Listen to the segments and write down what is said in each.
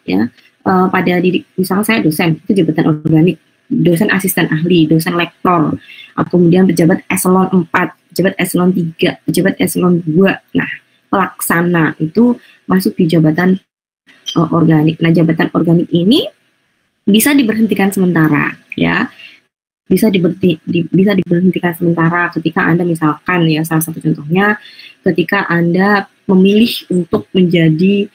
ya. Pada diri, misalnya saya dosen, itu jabatan organik, dosen asisten ahli, dosen lektor, kemudian pejabat eselon 4, pejabat eselon 3, pejabat eselon 2. Nah, pelaksana itu masuk di jabatan organik. Nah, jabatan organik ini bisa diberhentikan sementara, ya. Bisa diberhentikan sementara ketika Anda misalkan, ya, salah satu contohnya ketika Anda memilih untuk menjadi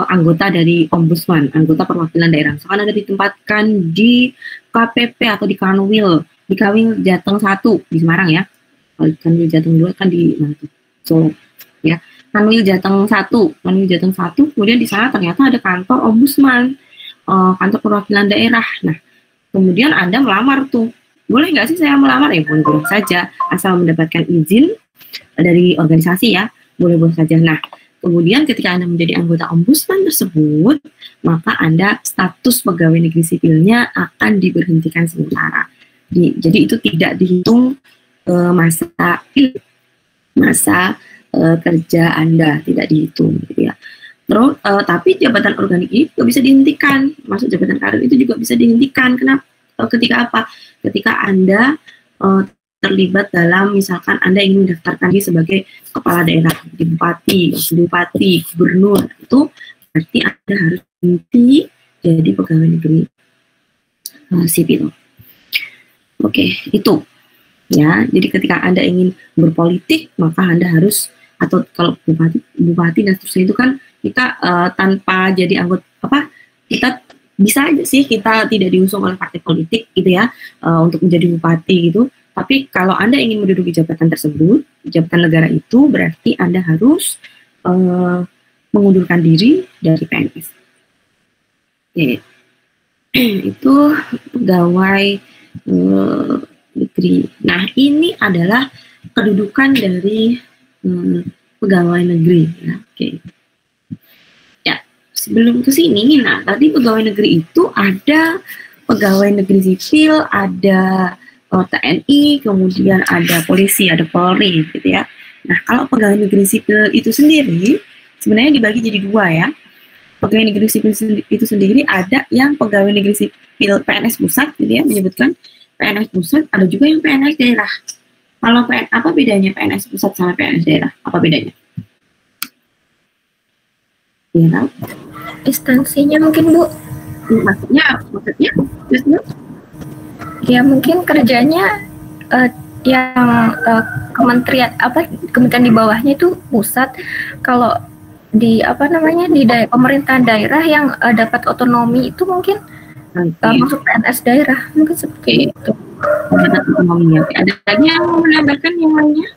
anggota dari ombudsman, anggota perwakilan daerah. Misalkan Anda ditempatkan di KPP atau di Kanwil Jateng 1 di Semarang, ya. Kanwil Jateng 2 kan di mana tuh? Solo, ya. Kanwil Jateng 1, kemudian di sana ternyata ada kantor ombudsman, kantor perwakilan daerah. Nah, kemudian Anda melamar tuh. Boleh nggak sih saya melamar? Ya boleh saja, asal mendapatkan izin dari organisasi, ya. Boleh-boleh saja. Nah, kemudian ketika Anda menjadi anggota ombudsman tersebut, maka Anda status pegawai negeri sipilnya akan diberhentikan sementara. Jadi itu tidak dihitung masa kerja Anda, tidak dihitung, gitu ya. Terus, tapi jabatan organik ini juga bisa dihentikan, masuk jabatan karir itu juga bisa dihentikan. Kenapa? Ketika apa? Ketika Anda terlibat dalam, misalkan Anda ingin mendaftarkan diri sebagai kepala daerah, bupati, gubernur, itu berarti Anda harus berhenti jadi pegawai negeri sipil. Oke, itu, ya. Jadi ketika Anda ingin berpolitik, maka Anda harus, atau kalau bupati dan seterusnya itu kan kita tanpa jadi anggota kita bisa aja sih kita tidak diusung oleh partai politik, gitu ya, untuk menjadi bupati gitu. Tapi kalau Anda ingin menduduki jabatan tersebut, jabatan negara itu, berarti Anda harus mengundurkan diri dari PNS. Oke. Itu pegawai negeri. Nah, ini adalah kedudukan dari pegawai negeri, ya. Oke. Ya, sebelum ke sini, nah tadi pegawai negeri itu ada pegawai negeri sipil, ada TNI, kemudian ada polisi, ada Polri, gitu ya. Nah, kalau pegawai negeri sipil itu sendiri sebenarnya dibagi jadi dua, ya. Pegawai negeri sipil itu sendiri ada yang pegawai negeri sipil PNS pusat, gitu ya, menyebutkan PNS pusat, ada juga yang PNS daerah. Kalau apa bedanya PNS pusat sama PNS daerah? Apa bedanya? Ya, instansinya mungkin, Bu. Maksudnya? Ya mungkin kerjanya yang kementerian di bawahnya itu pusat. Kalau di di pemerintahan daerah yang dapat otonomi itu mungkin masuk PNS daerah, mungkin seperti itu. Dapat otonominya. Ada lagi yang mau menambahkan yang lainnya?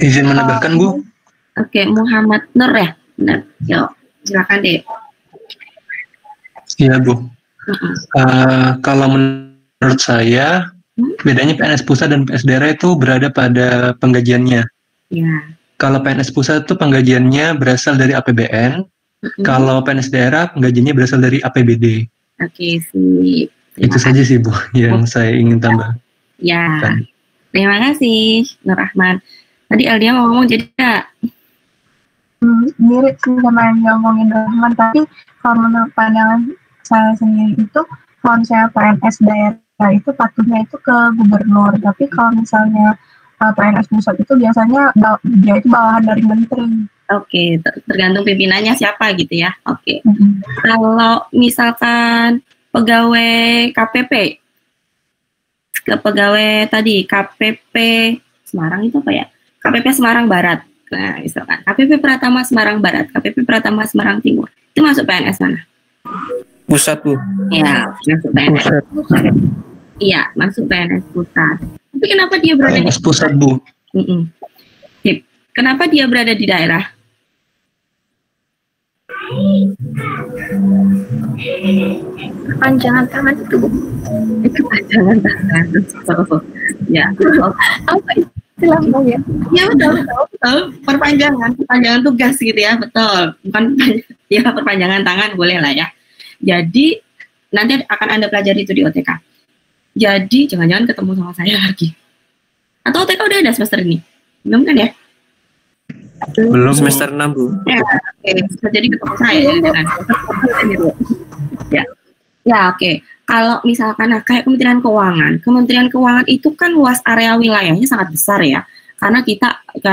Izin menambahkan, Bu. Oke, Muhammad Nur, ya. Benar. Yuk, silakan deh. Iya, Bu. Kalau menurut saya, bedanya PNS pusat dan PNS daerah itu berada pada penggajiannya. Ya. Kalau PNS pusat itu penggajiannya berasal dari APBN, kalau PNS daerah penggajiannya berasal dari APBD. Oke, sip. Itu saja sih, Bu, yang saya ingin tambah. Ya, terima kasih, Nur Rahman. Tadi Eldia ngomong jadi nggak? Mirip sih sama yang ngomongin Rahman, tapi kalau menurut pandangan saya sendiri itu, kalau misalnya PNS daerah itu patuhnya itu ke gubernur, tapi kalau misalnya PNS pusat itu biasanya dia itu bawahan dari menteri. Oke, tergantung pimpinannya siapa gitu ya. Oke. Kalau misalkan pegawai KPP, pegawai tadi KPP Semarang itu apa ya? KPP Semarang Barat. Nah, misalkan KPP Pratama Semarang Barat, KPP Pratama Semarang Timur, itu masuk PNS mana? Pusat, Bu. Ya, masuk PNS pusat. Iya, masuk PNS pusat. Tapi kenapa dia berada PNS pusat, Bu? Kenapa dia berada di daerah? Perpanjangan tangan itu, Bu. Perpanjangan tangan. Ya. Apa istilahnya ya? Ya betul. Perpanjangan tugas gitu ya, betul. Bukan ya perpanjangan tangan, boleh lah ya. Jadi nanti akan Anda pelajari itu di OTK. Jadi jangan-jangan ketemu sama saya lagi. Atau OTK udah ada semester ini? Belum kan ya? Belum. Semester 6, Bu. Ya, oke. Bisa jadi ketemu saya ya, dengan ya. Ya, oke. Kalau misalkan kayak Kementerian Keuangan itu kan luas area wilayahnya sangat besar ya. Karena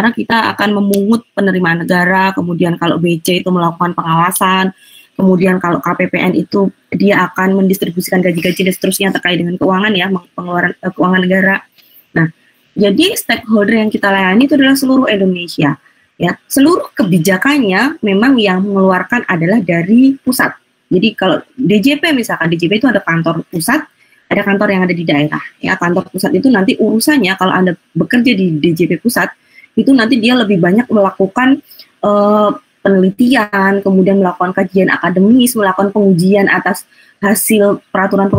kita akan memungut penerimaan negara, kemudian kalau BC itu melakukan pengawasan, kemudian kalau KPPN itu dia akan mendistribusikan gaji-gaji dan seterusnya terkait dengan keuangan ya, pengeluaran keuangan negara. Nah, jadi stakeholder yang kita layani itu adalah seluruh Indonesia. Ya, seluruh kebijakannya memang yang mengeluarkan adalah dari pusat. Jadi kalau DJP misalkan, DJP itu ada kantor pusat, ada kantor yang ada di daerah. Ya, kantor pusat itu nanti urusannya kalau Anda bekerja di DJP pusat, itu nanti dia lebih banyak melakukan penelitian, kemudian melakukan kajian akademis, melakukan pengujian atas hasil peraturan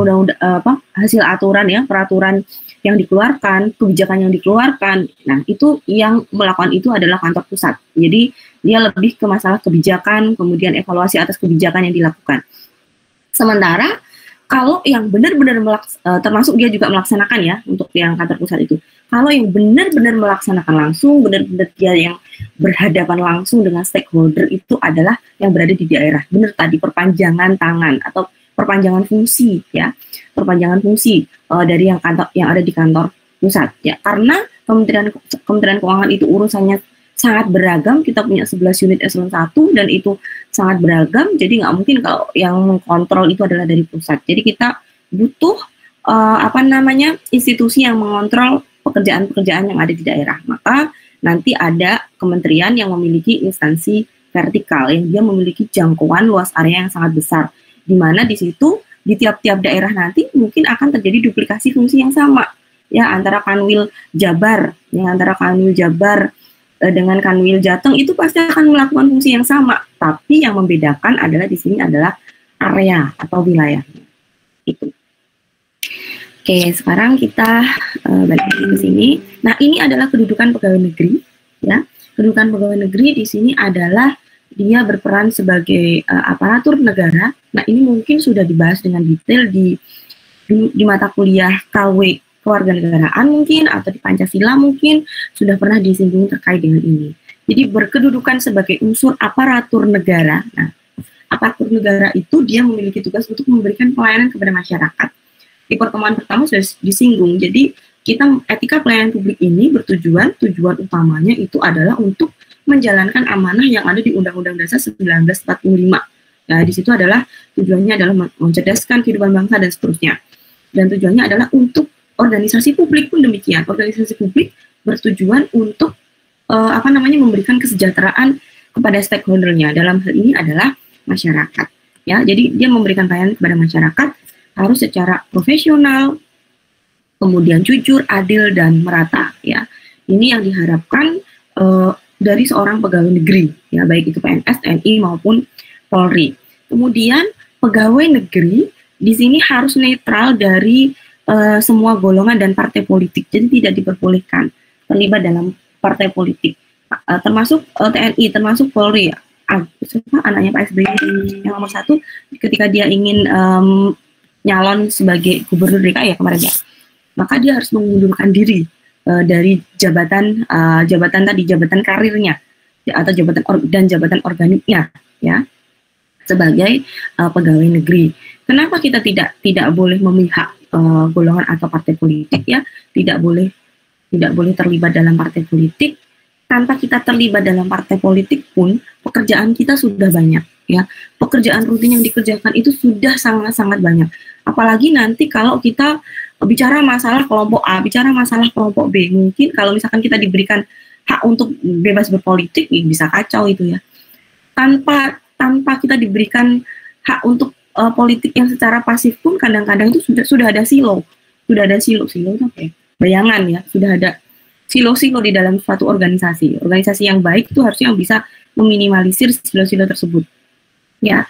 hasil aturan ya, peraturan yang dikeluarkan, kebijakan yang dikeluarkan. Nah, itu yang melakukan itu adalah kantor pusat. Jadi dia lebih ke masalah kebijakan, kemudian evaluasi atas kebijakan yang dilakukan. Sementara kalau yang benar-benar termasuk dia juga melaksanakan ya untuk yang kantor pusat itu. Kalau yang benar-benar melaksanakan langsung, benar-benar dia yang berhadapan langsung dengan stakeholder itu adalah yang berada di daerah. Benar tadi perpanjangan tangan atau perpanjangan fungsi ya, perpanjangan fungsi dari yang ada di kantor pusat ya. Karena Kementerian Keuangan itu urusannya sangat beragam, kita punya 11 unit eselon 1 dan itu sangat beragam, jadi nggak mungkin kalau yang mengkontrol itu adalah dari pusat. Jadi kita butuh institusi yang mengontrol pekerjaan-pekerjaan yang ada di daerah. Maka nanti ada kementerian yang memiliki instansi vertikal yang dia memiliki jangkauan luas area yang sangat besar, di mana di situ di tiap-tiap daerah nanti mungkin akan terjadi duplikasi fungsi yang sama ya, antara Kanwil Jabar dengan Kanwil Jateng itu pasti akan melakukan fungsi yang sama, tapi yang membedakan adalah di sini adalah area atau wilayah. Itu. Oke, sekarang kita balik ke sini. Nah, ini adalah kedudukan pegawai negeri, ya. Kedudukan pegawai negeri di sini adalah dia berperan sebagai aparatur negara. Nah, ini mungkin sudah dibahas dengan detail di mata kuliah KW kewarganegaraan mungkin, atau di Pancasila mungkin sudah pernah disinggung terkait dengan ini. Jadi berkedudukan sebagai unsur aparatur negara. Nah, aparatur negara itu dia memiliki tugas untuk memberikan pelayanan kepada masyarakat. Di pertemuan pertama sudah disinggung. Jadi etika pelayanan publik ini tujuan utamanya itu adalah untuk menjalankan amanah yang ada di Undang-Undang Dasar 1945. Nah, di situ adalah tujuannya adalah mencerdaskan kehidupan bangsa dan seterusnya. Dan tujuannya adalah untuk organisasi publik pun demikian. Organisasi publik bertujuan untuk memberikan kesejahteraan kepada stakeholdernya. Dalam hal ini adalah masyarakat. Ya, jadi dia memberikan pelayanan kepada masyarakat harus secara profesional, kemudian jujur, adil dan merata. Ya, ini yang diharapkan dari seorang pegawai negeri. Ya, baik itu PNS, TNI maupun Polri. Kemudian pegawai negeri di sini harus netral dari semua golongan dan partai politik, jadi tidak diperbolehkan terlibat dalam partai politik, termasuk TNI, termasuk Polri. Anaknya Pak SBY yang nomor 1 ketika dia ingin nyalon sebagai gubernur DKI ya kemarin ya, maka dia harus mengundurkan diri dari jabatan karirnya atau jabatan organiknya ya sebagai pegawai negeri. Kenapa kita tidak boleh memihak golongan atau partai politik ya, tidak boleh terlibat dalam partai politik. Tanpa kita terlibat dalam partai politik pun pekerjaan kita sudah banyak ya, pekerjaan rutin yang dikerjakan itu sudah sangat banyak. Apalagi nanti kalau kita bicara masalah kelompok A, bicara masalah kelompok B, mungkin kalau misalkan kita diberikan hak untuk bebas berpolitik, bisa kacau itu ya. Tanpa kita diberikan hak untuk politik yang secara pasif pun kadang-kadang itu sudah ada silo itu apa ya? Bayangan ya, sudah ada silo-silo di dalam suatu organisasi yang baik itu harusnya yang bisa meminimalisir silo-silo tersebut ya.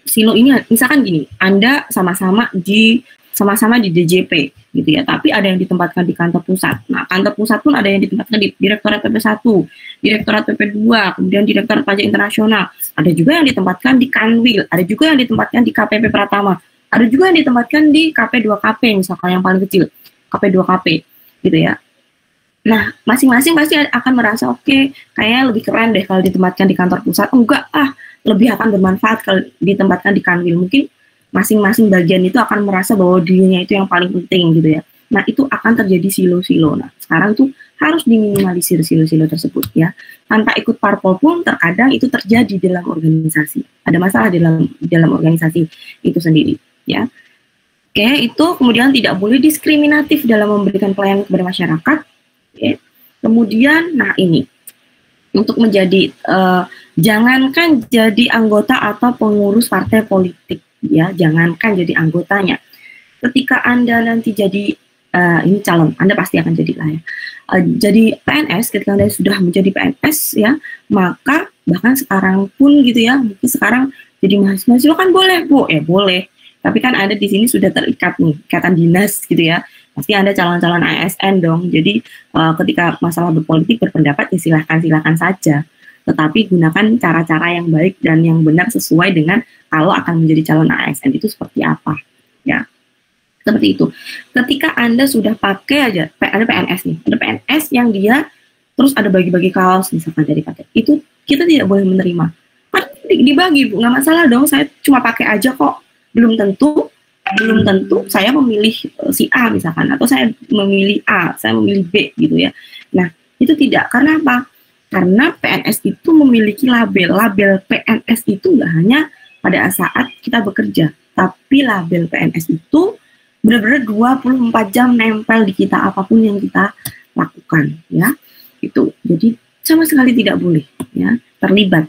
Silo ini misalkan gini, Anda sama-sama di DJP gitu ya, tapi ada yang ditempatkan di kantor pusat. Nah, kantor pusat pun ada yang ditempatkan di Direktorat PP1, Direktorat PP2, kemudian Direktorat Pajak Internasional. Ada juga yang ditempatkan di Kanwil, ada juga yang ditempatkan di KPP Pratama, ada juga yang ditempatkan di KP2KP misalkan yang paling kecil, KP2KP gitu ya. Nah, masing-masing pasti akan merasa oke, kayaknya lebih keren deh kalau ditempatkan di kantor pusat. Enggak, lebih akan bermanfaat kalau ditempatkan di Kanwil. Mungkin masing-masing bagian itu akan merasa bahwa dirinya itu yang paling penting gitu ya. Nah, itu akan terjadi silo-silo. Nah, sekarang tuh harus diminimalisir silo-silo tersebut ya. Tanpa ikut parpol pun terkadang itu terjadi dalam organisasi. Ada masalah dalam organisasi itu sendiri ya. Oke, itu kemudian tidak boleh diskriminatif dalam memberikan pelayanan kepada masyarakat. Oke. Kemudian, nah ini untuk menjadi jangankan jadi anggota atau pengurus partai politik ya, jangankan jadi anggotanya. Ketika Anda nanti jadi ini calon, Anda pasti akan jadi lah ya. Jadi PNS, ketika Anda sudah menjadi PNS ya, maka bahkan sekarang pun gitu ya, mungkin sekarang jadi mahasiswa kan boleh, Bu, boleh. Tapi kan Anda di sini sudah terikat nih, ikatan dinas gitu ya. Pasti Anda calon-calon ASN dong. Jadi ketika masalah berpolitik berpendapat ya silahkan saja. Tetapi gunakan cara-cara yang baik dan yang benar sesuai dengan kalau akan menjadi calon ASN itu seperti apa. Ya, seperti itu. Ketika Anda sudah pakai aja, ada PNS nih, ada PNS yang dia terus ada bagi-bagi kaos misalkan dari pakai. Itu kita tidak boleh menerima. Kan dibagi, Bu, nggak masalah dong. Saya cuma pakai aja kok. Belum tentu saya memilih si A misalkan, atau saya memilih A, saya memilih B gitu ya. Nah, itu tidak. Karena apa? Karena PNS itu memiliki label. Label PNS itu nggak hanya pada saat kita bekerja, tapi label PNS itu benar-benar 24 jam nempel di kita apapun yang kita lakukan ya. Itu. Jadi sama sekali tidak boleh ya terlibat.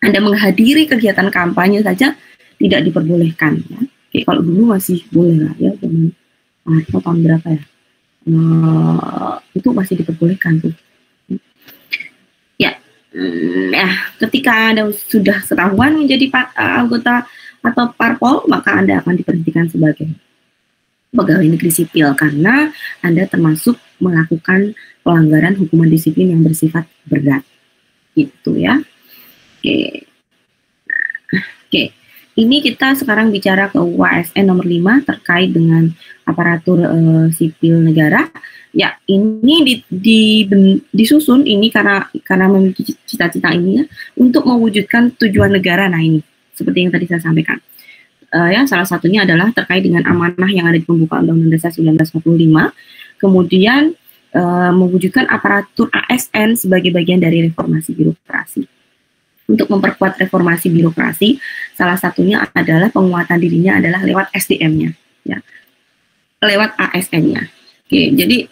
Anda menghadiri kegiatan kampanye saja tidak diperbolehkan ya. Kayak kalau dulu masih boleh lah ya, zaman tahun berapa ya, itu masih diperbolehkan tuh ya. Ketika Anda sudah ketahuan menjadi anggota atau parpol, maka Anda akan diberhentikan sebagai pegawai negeri sipil karena Anda termasuk melakukan pelanggaran hukuman disiplin yang bersifat berat gitu ya. Oke. Ini kita sekarang bicara ke UASN nomor 5 terkait dengan aparatur sipil negara. Ya, ini disusun ini karena memiliki cita-cita ini ya, untuk mewujudkan tujuan negara. Nah, ini seperti yang tadi saya sampaikan. Ya, salah satunya adalah terkait dengan amanah yang ada di pembukaan Undang-Undang Dasar 1945. Kemudian mewujudkan aparatur ASN sebagai bagian dari reformasi birokrasi. Untuk memperkuat reformasi birokrasi, salah satunya adalah penguatan dirinya adalah lewat SDM-nya, ya, lewat ASN-nya. Oke, jadi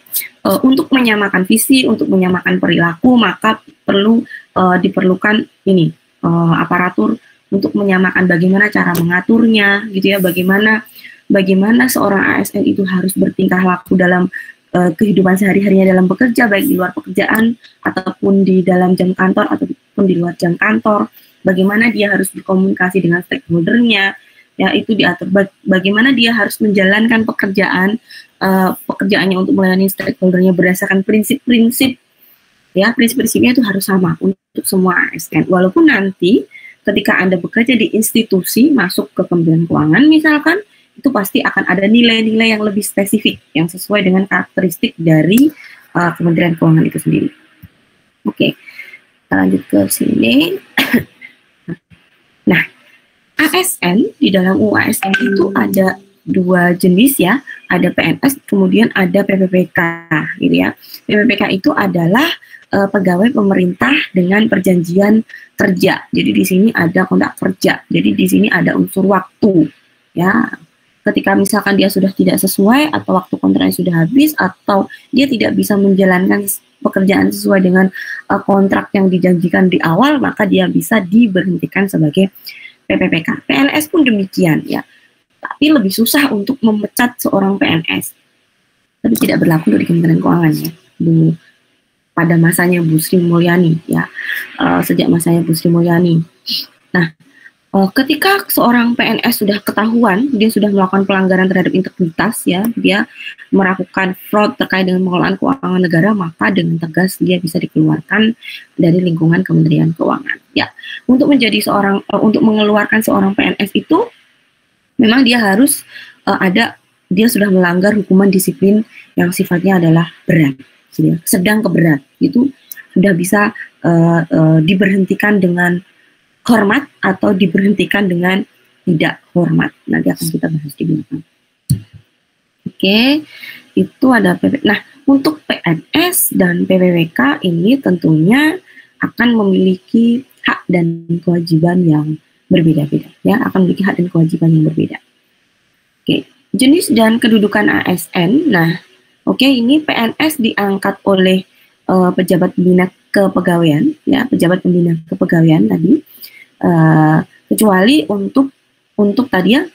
untuk menyamakan visi, untuk menyamakan perilaku, maka perlu diperlukan ini aparatur untuk menyamakan bagaimana cara mengaturnya, gitu ya, bagaimana seorang ASN itu harus bertingkah laku dalam kehidupan sehari-harinya dalam bekerja, baik di luar pekerjaan ataupun di dalam jam kantor ataupun di luar jam kantor. Bagaimana dia harus berkomunikasi dengan stakeholder-nya, ya itu diatur. Bagaimana dia harus menjalankan pekerjaannya untuk melayani stakeholder-nya berdasarkan prinsip-prinsip, ya prinsip-prinsipnya itu harus sama untuk semua ASN. Walaupun nanti ketika Anda bekerja di institusi masuk ke Kementerian Keuangan misalkan, itu pasti akan ada nilai-nilai yang lebih spesifik yang sesuai dengan karakteristik dari Kementerian Keuangan itu sendiri. Oke, kita lanjut ke sini. Nah, ASN di dalam UASN itu ada dua jenis ya, ada PNS kemudian ada PPPK gitu ya. PPPK itu adalah pegawai pemerintah dengan perjanjian kerja. Jadi di sini ada kontrak kerja. Jadi di sini ada unsur waktu ya. Ketika misalkan dia sudah tidak sesuai atau waktu kontraknya sudah habis atau dia tidak bisa menjalankan pekerjaan sesuai dengan kontrak yang dijanjikan di awal, maka dia bisa diberhentikan sebagai PPPK. PNS pun demikian ya. Tapi lebih susah untuk memecat seorang PNS. Tapi tidak berlaku di Kementerian Keuangan ya, Bu. Pada masanya Bu Sri Mulyani ya. Sejak masanya Bu Sri Mulyani. Nah, ketika seorang PNS sudah ketahuan, dia sudah melakukan pelanggaran terhadap integritas, ya, dia melakukan fraud terkait dengan pengelolaan keuangan negara, maka dengan tegas dia bisa dikeluarkan dari lingkungan Kementerian Keuangan. Ya, untuk mengeluarkan seorang PNS itu, memang dia harus dia sudah melanggar hukuman disiplin yang sifatnya adalah berat. gitu ya. Sedang ke berat itu sudah bisa diberhentikan dengan hormat atau diberhentikan dengan tidak hormat. Nanti akan kita bahas di belakang. Oke, itu ada PP. Nah, untuk PNS dan PPWK ini tentunya akan memiliki hak dan kewajiban yang berbeda-beda, ya, akan memiliki hak dan kewajiban yang berbeda. Oke, jenis dan kedudukan ASN. Nah, oke, ini PNS diangkat oleh pejabat pembina kepegawaian, ya, pejabat pembina kepegawaian tadi, kecuali untuk tadi ya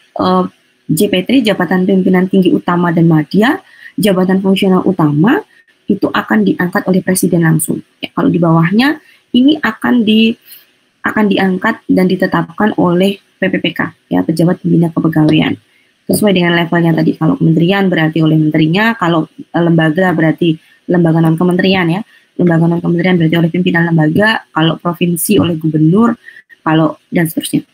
JPT, jabatan pimpinan tinggi utama dan madya, jabatan fungsional utama itu akan diangkat oleh presiden langsung. Ya, kalau di bawahnya ini akan diangkat dan ditetapkan oleh PPPK, ya, pejabat pembina kepegawaian. Sesuai dengan levelnya tadi. Kalau kementerian berarti oleh menterinya, kalau lembaga berarti lembaga non kementerian, ya. Lembaga non kementerian berarti oleh pimpinan lembaga, kalau provinsi oleh gubernur, kalau dan seterusnya.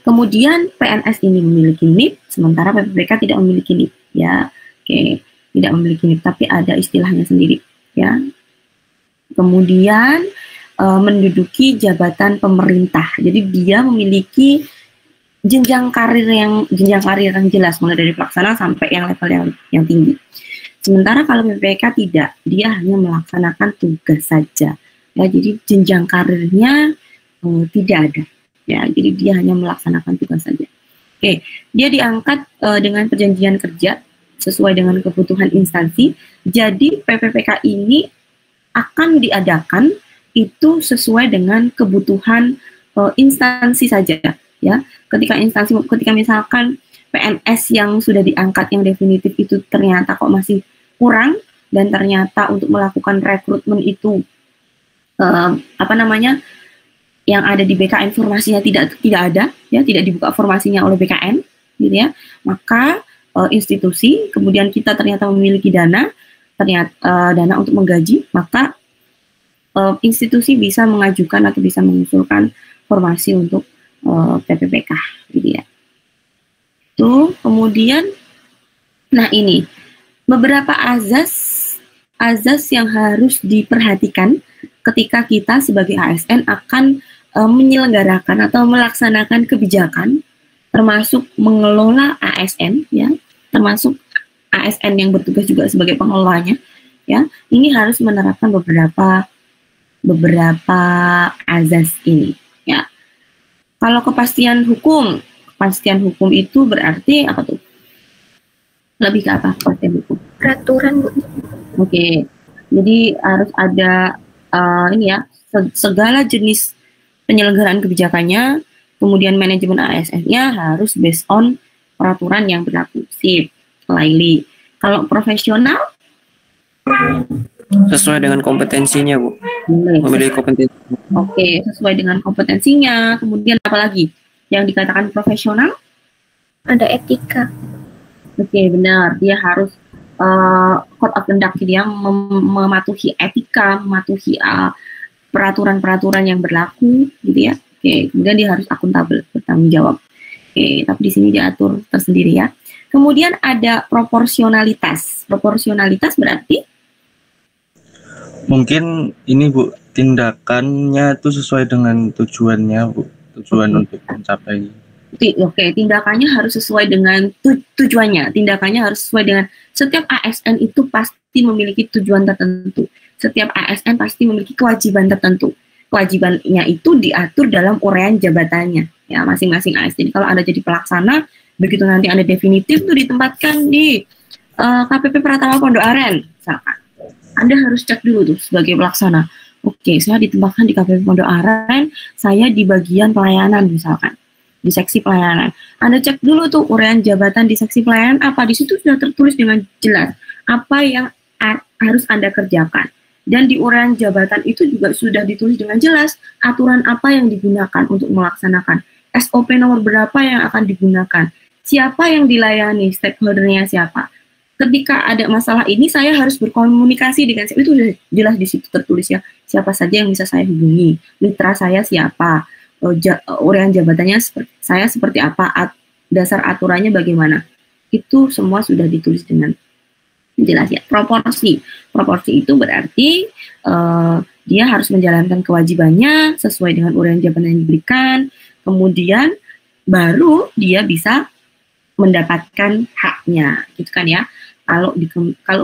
Kemudian PNS ini memiliki NIP, sementara PPPK tidak memiliki NIP, ya. Oke, tidak memiliki NIP, tapi ada istilahnya sendiri, ya. Kemudian menduduki jabatan pemerintah. Jadi dia memiliki jenjang karir yang jelas, mulai dari pelaksana sampai yang level yang tinggi. Sementara kalau PPPK tidak, dia hanya melaksanakan tugas saja. Ya, jadi jenjang karirnya tidak ada. Ya, jadi dia hanya melaksanakan tugas saja. Oke, dia diangkat dengan perjanjian kerja sesuai dengan kebutuhan instansi. Jadi PPPK ini akan diadakan itu sesuai dengan kebutuhan instansi saja, ya. Ketika misalkan PNS yang sudah diangkat yang definitif itu ternyata kok masih kurang dan ternyata untuk melakukan rekrutmen itu yang ada di BKN formasinya tidak ada, ya, tidak dibuka formasinya oleh BKN, gitu ya. Maka institusi, kemudian kita ternyata memiliki dana untuk menggaji, maka institusi bisa mengajukan atau bisa mengusulkan formasi untuk PPPK, gitu ya. Tuh, kemudian, nah ini beberapa azas yang harus diperhatikan ketika kita sebagai ASN akan menyelenggarakan atau melaksanakan kebijakan, termasuk mengelola ASN, ya, termasuk ASN yang bertugas juga sebagai pengelolanya, ya. Ini harus menerapkan beberapa azas ini, ya. Kalau kepastian hukum itu berarti apa tuh? Lebih ke apa kepastian hukum? Peraturan, Bu. Oke, jadi harus ada segala jenis penyelenggaraan kebijakannya, kemudian manajemen ASN-nya harus based on peraturan yang berlaku. Sip, Laili. Kalau profesional? Sesuai dengan kompetensinya, Bu. Memiliki kompetensi. Oke, sesuai dengan kompetensinya. Kemudian apa lagi yang dikatakan profesional? Ada etika. Oke, benar. Dia harus code of conduct, dia mematuhi etika, mematuhi peraturan-peraturan yang berlaku, gitu ya. Oke, kemudian dia harus akuntabel, bertanggung jawab. Oke, tapi di sini diatur tersendiri, ya. Kemudian ada proporsionalitas. Proporsionalitas berarti? Mungkin ini, Bu, tindakannya itu sesuai dengan tujuannya, Bu. Tujuan untuk mencapai. Oke, tindakannya harus sesuai dengan tujuannya. Tindakannya harus sesuai dengan setiap ASN itu pasti memiliki tujuan tertentu. Setiap ASN pasti memiliki kewajiban tertentu. Kewajibannya itu diatur dalam uraian jabatannya, ya, masing-masing ASN. Kalau Anda jadi pelaksana, begitu nanti Anda definitif tuh ditempatkan di KPP Pratama Pondok Aren, misalkan. Anda harus cek dulu tuh sebagai pelaksana. Oke, saya ditempatkan di KPP Pondok Aren, saya di bagian pelayanan misalkan. Di seksi pelayanan. Anda cek dulu tuh uraian jabatan di seksi pelayanan apa, di situ sudah tertulis dengan jelas apa yang harus Anda kerjakan. Dan di uraian jabatan itu juga sudah ditulis dengan jelas aturan apa yang digunakan untuk melaksanakan. SOP nomor berapa yang akan digunakan. Siapa yang dilayani, stakeholdernya siapa. Ketika ada masalah ini saya harus berkomunikasi dengan siapa, itu sudah jelas di situ tertulis, ya. Siapa saja yang bisa saya hubungi. Mitra saya siapa. Uraian jabatannya saya seperti apa, dasar aturannya bagaimana, itu semua sudah ditulis dengan Jelas ya, proporsi. Proporsi itu berarti dia harus menjalankan kewajibannya sesuai dengan uraian jabatan yang diberikan, kemudian baru dia bisa mendapatkan haknya, gitu kan ya. Kalau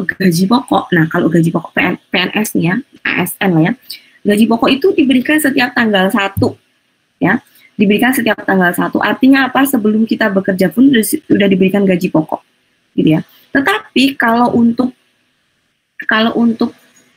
gaji pokok, nah kalau gaji pokok PNS nih ya, ASN lah ya, gaji pokok itu diberikan setiap tanggal 1 ya, diberikan setiap tanggal 1. Artinya apa? Sebelum kita bekerja pun sudah diberikan gaji pokok, gitu ya. Tetapi kalau untuk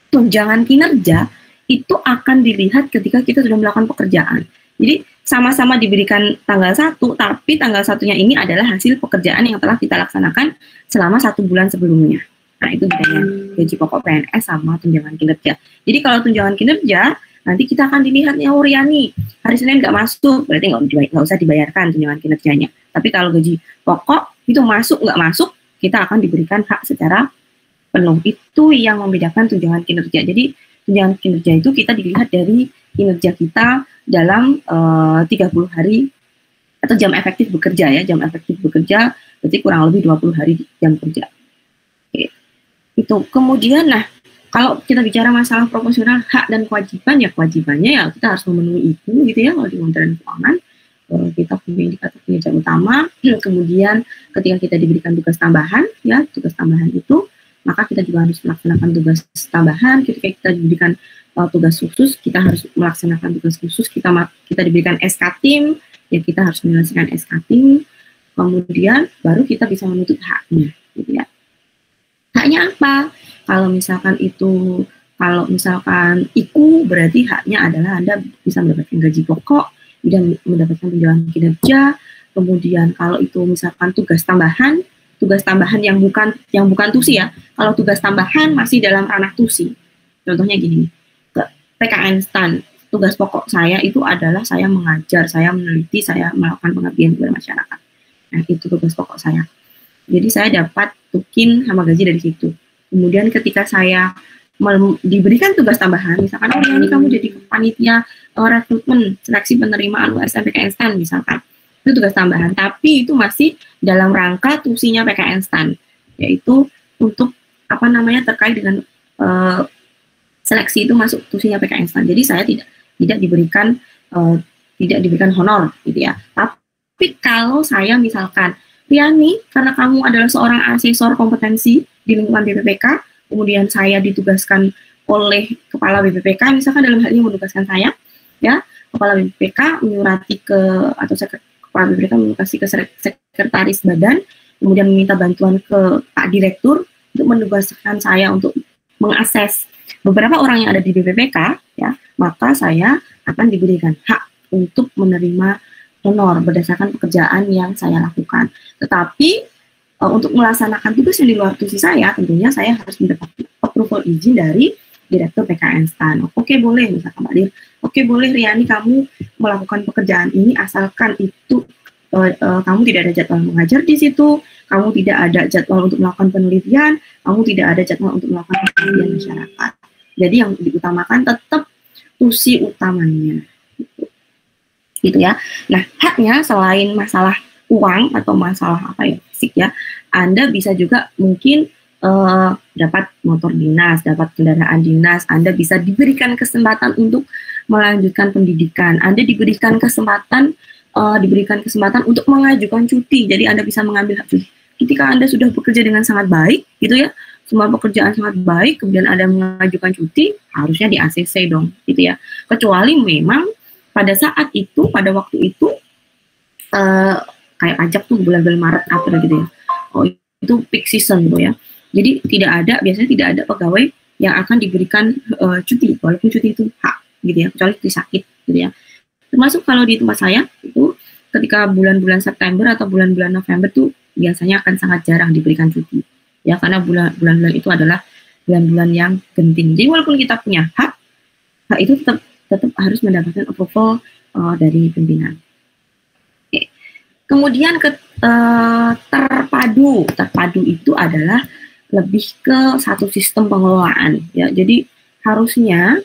tunjangan kinerja itu akan dilihat ketika kita sudah melakukan pekerjaan. Jadi sama-sama diberikan tanggal 1, tapi tanggal 1-nya ini adalah hasil pekerjaan yang telah kita laksanakan selama 1 bulan sebelumnya. Nah, itu bedanya gaji pokok PNS sama tunjangan kinerja. Jadi kalau tunjangan kinerja, nanti kita akan dilihat nih, oh Riani, hari Senin nggak masuk, berarti nggak usah dibayarkan tunjangan kinerjanya. Tapi kalau gaji pokok itu masuk nggak masuk, kita akan diberikan hak secara penuh. Itu yang membedakan tunjangan kinerja. Jadi tunjangan kinerja itu kita dilihat dari kinerja kita dalam 30 hari atau jam efektif bekerja ya. Jam efektif bekerja berarti kurang lebih 20 hari jam kerja. Oke. Itu kemudian, nah kalau kita bicara masalah proporsional hak dan kewajiban, ya kewajibannya ya kita harus memenuhi itu gitu ya. Kalau di Kementerian Keuangan kita punya indikator kinerja utama, kemudian ketika kita diberikan tugas tambahan ya, tugas tambahan itu maka kita juga harus melaksanakan tugas tambahan. Ketika kita diberikan tugas khusus, kita harus melaksanakan tugas khusus. Kita diberikan SK tim, ya kita harus menyelesaikan SK tim. Kemudian baru kita bisa menuntut haknya, gitu ya. Haknya apa? Kalau misalkan IKU, berarti haknya adalah Anda bisa mendapatkan gaji pokok dan mendapatkan tunjangan kinerja. Kemudian kalau itu misalkan tugas tambahan yang bukan TUSI ya. Kalau tugas tambahan masih dalam ranah TUSI. Contohnya gini, PKN STAN, tugas pokok saya itu adalah saya mengajar, saya meneliti, saya melakukan pengabdian kepada masyarakat. Nah, itu tugas pokok saya. Jadi saya dapat tukin sama gaji dari situ. Kemudian ketika saya diberikan tugas tambahan, misalkan, oh ini kamu jadi panitia rekrutmen seleksi penerimaan USN PKN STAN misalkan. Itu tugas tambahan, tapi itu masih dalam rangka tusinya PKN STAN, yaitu untuk terkait dengan seleksi itu masuk tusinya PKN STAN. Jadi saya tidak diberikan honor gitu ya. Tapi kalau saya misalkan, Riani, karena kamu adalah seorang asesor kompetensi di lingkungan BPPK, kemudian saya ditugaskan oleh kepala BPPK, misalkan dalam hal ini menugaskan saya, ya, kepala BPPK menyurati kepala BPPK menugaskan ke sekretaris badan, kemudian meminta bantuan ke Pak Direktur untuk menugaskan saya untuk mengakses beberapa orang yang ada di BPPK, ya, maka saya akan diberikan hak untuk menerima honor berdasarkan pekerjaan yang saya lakukan. Tetapi untuk melaksanakan tugas yang di luar tusi saya, tentunya saya harus mendapatkan approval izin dari Direktur PKN STAN. Oke, boleh, misalkan Pak Dir, oke boleh Riani kamu melakukan pekerjaan ini asalkan itu kamu tidak ada jadwal mengajar di situ, kamu tidak ada jadwal untuk melakukan penelitian, kamu tidak ada jadwal untuk melakukan penelitian masyarakat. Jadi yang diutamakan tetap tusi utamanya. Gitu ya. Nah, haknya selain masalah uang atau masalah fisik ya, Anda bisa juga mungkin dapat motor dinas, dapat kendaraan dinas, Anda bisa diberikan kesempatan untuk melanjutkan pendidikan, Anda diberikan kesempatan untuk mengajukan cuti, jadi Anda bisa mengambil hak cuti. Ketika Anda sudah bekerja dengan sangat baik, gitu ya, semua pekerjaan sangat baik, kemudian Anda mengajukan cuti, harusnya di ACC dong, gitu ya. Kecuali memang pada saat itu, pada waktu itu, kayak pajak tuh bulan-bulan Maret, April gitu ya. Oh, itu peak season gitu ya. Jadi biasanya tidak ada pegawai yang akan diberikan cuti, walaupun cuti itu hak, gitu ya, kecuali cuti sakit, gitu ya. Termasuk kalau di tempat saya itu ketika bulan-bulan September atau bulan-bulan November tuh biasanya akan sangat jarang diberikan cuti, ya, karena bulan-bulan itu adalah bulan-bulan yang genting. Jadi walaupun kita punya hak itu tetap harus mendapatkan approval dari pimpinan. Oke. Kemudian terpadu itu adalah lebih ke satu sistem pengelolaan, ya. Jadi harusnya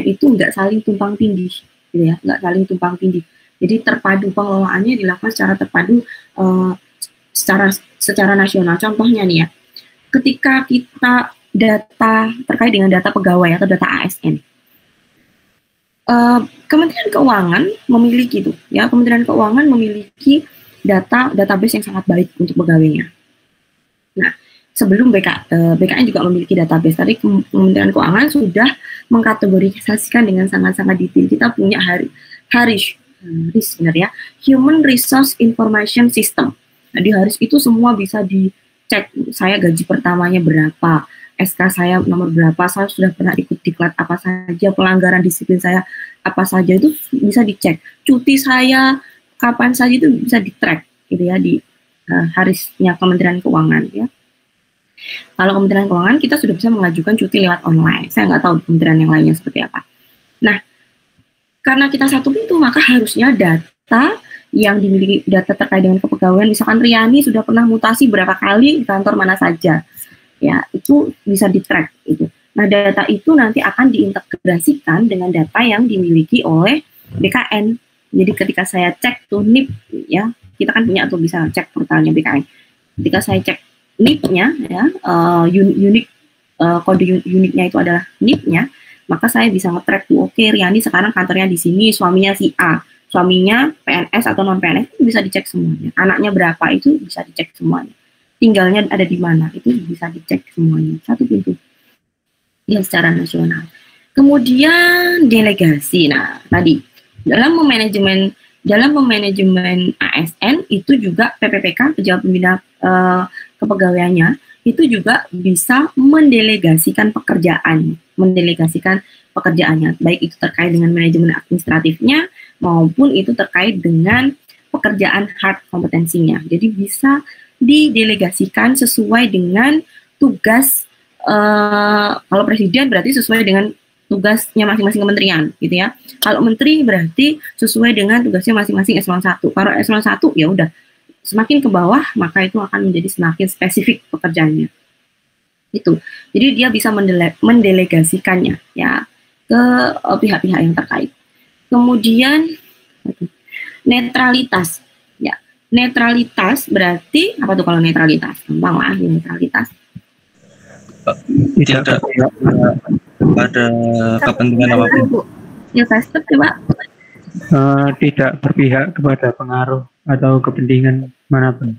itu nggak saling tumpang tindih, gitu ya, nggak saling tumpang tindih. Jadi terpadu pengelolaannya dilakukan secara terpadu secara nasional. Contohnya nih ya, ketika kita data terkait dengan data pegawai atau data ASN, Kementerian Keuangan memiliki itu, ya, Kementerian Keuangan memiliki database yang sangat baik untuk pegawainya. Nah, sebelum BKN juga memiliki database. Tadi Kementerian Keuangan sudah mengkategorisasikan dengan sangat-sangat detail. Kita punya HARIS sebenarnya, Human Resource Information System. Nah, di HARIS itu semua bisa dicek. Saya gaji pertamanya berapa, SK saya nomor berapa, saya sudah pernah ikut diklat apa saja, pelanggaran disiplin saya apa saja, itu bisa dicek. Cuti saya kapan saja itu bisa di-track gitu ya di HARIS-nya Kementerian Keuangan ya. Kalau Kementerian Keuangan kita sudah bisa mengajukan cuti lewat online. Saya nggak tahu kementerian yang lainnya seperti apa. Nah, karena kita satu pintu, maka harusnya data yang dimiliki, data terkait dengan kepegawaian, misalkan Riani sudah pernah mutasi berapa kali di kantor mana saja, ya itu bisa di-track itu. Nah, data itu nanti akan diintegrasikan dengan data yang dimiliki oleh BKN. Jadi ketika saya cek tuh NIP, ya kita kan punya atau bisa cek portalnya BKN. Ketika saya cek NIP-nya, ya kode uniknya itu adalah NIP-nya, maka saya bisa nge-track tuh, oke, Riani sekarang kantornya di sini, suaminya si A, suaminya PNS atau non PNS, itu bisa dicek semuanya. Anaknya berapa itu bisa dicek semuanya. Tinggalnya ada di mana, itu bisa dicek semuanya. Satu pintu. Ya, secara nasional. Kemudian delegasi. Nah, tadi dalam memanajemen ASN itu juga PPPK, pejabat pembina kepegawaiannya, itu juga bisa mendelegasikan pekerjaannya, baik itu terkait dengan manajemen administratifnya maupun itu terkait dengan pekerjaan hard kompetensinya. Jadi bisa didelegasikan sesuai dengan tugas, kalau presiden berarti sesuai dengan tugasnya masing-masing kementerian gitu ya. Kalau menteri berarti sesuai dengan tugasnya masing-masing eselon 1. Kalau eselon 1 ya udah semakin ke bawah maka itu akan menjadi semakin spesifik pekerjaannya. Itu. Jadi dia bisa mendelegasikannya ya ke pihak-pihak yang terkait. Kemudian netralitas. Ya, netralitas berarti apa tuh kalau netralitas? Gampang lah, netralitas. Tidak pada kepentingan apapun. Ya, saya coba. Tidak berpihak kepada pengaruh atau kepentingan manapun.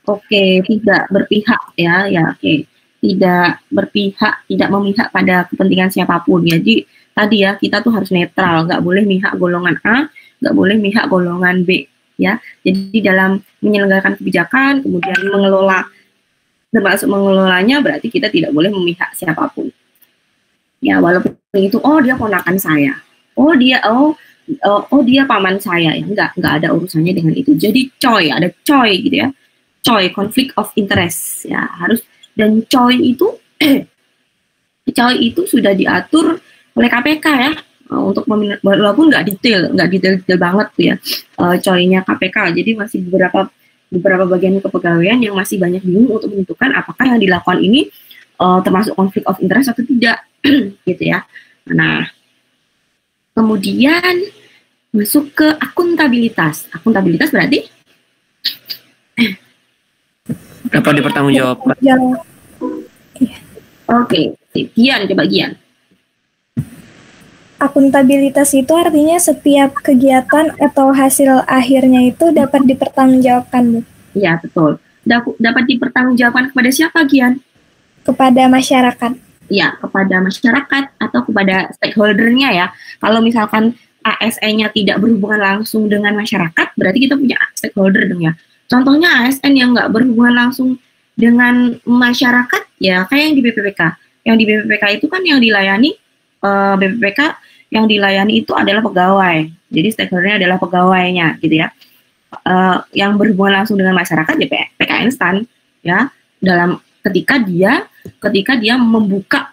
Oke, tidak berpihak ya, oke. Tidak berpihak, tidak memihak pada kepentingan siapapun. Jadi tadi ya kita tuh harus netral, nggak boleh mihak golongan A, nggak boleh mihak golongan B, ya. Jadi dalam menyelenggarakan kebijakan, kemudian termasuk mengelolanya, berarti kita tidak boleh memihak siapapun. Ya, walaupun itu, dia ponakan saya, dia paman saya, ya enggak ada urusannya dengan itu. Jadi ada coy gitu ya, coy, conflict of interest ya harus, dan coy itu sudah diatur oleh KPK ya, untuk walaupun nggak detail banget tuh ya coy-nya KPK. Jadi masih beberapa bagian kepegawaian yang masih banyak bingung untuk menentukan apakah yang dilakukan ini termasuk conflict of interest atau tidak gitu ya. Nah, kemudian masuk ke akuntabilitas. Akuntabilitas berarti dapat dipertanggungjawabkan. Oke, Gian, coba Gian. Akuntabilitas itu artinya setiap kegiatan atau hasil akhirnya itu dapat dipertanggungjawabkan, Bu. Iya, betul. Dapat dipertanggungjawabkan kepada siapa, Gian? Kepada masyarakat. Ya, kepada masyarakat atau kepada stakeholder-nya ya. Kalau misalkan ASN-nya tidak berhubungan langsung dengan masyarakat, berarti kita punya stakeholder dong ya. Contohnya ASN yang nggak berhubungan langsung dengan masyarakat, ya kayak yang di BPPK. Yang di BPPK itu kan yang dilayani, BPPK yang dilayani itu adalah pegawai. Jadi stakeholder-nya adalah pegawainya, gitu ya. Yang berhubungan langsung dengan masyarakat, ya PKN STAN, ya. Dalam ketika dia membuka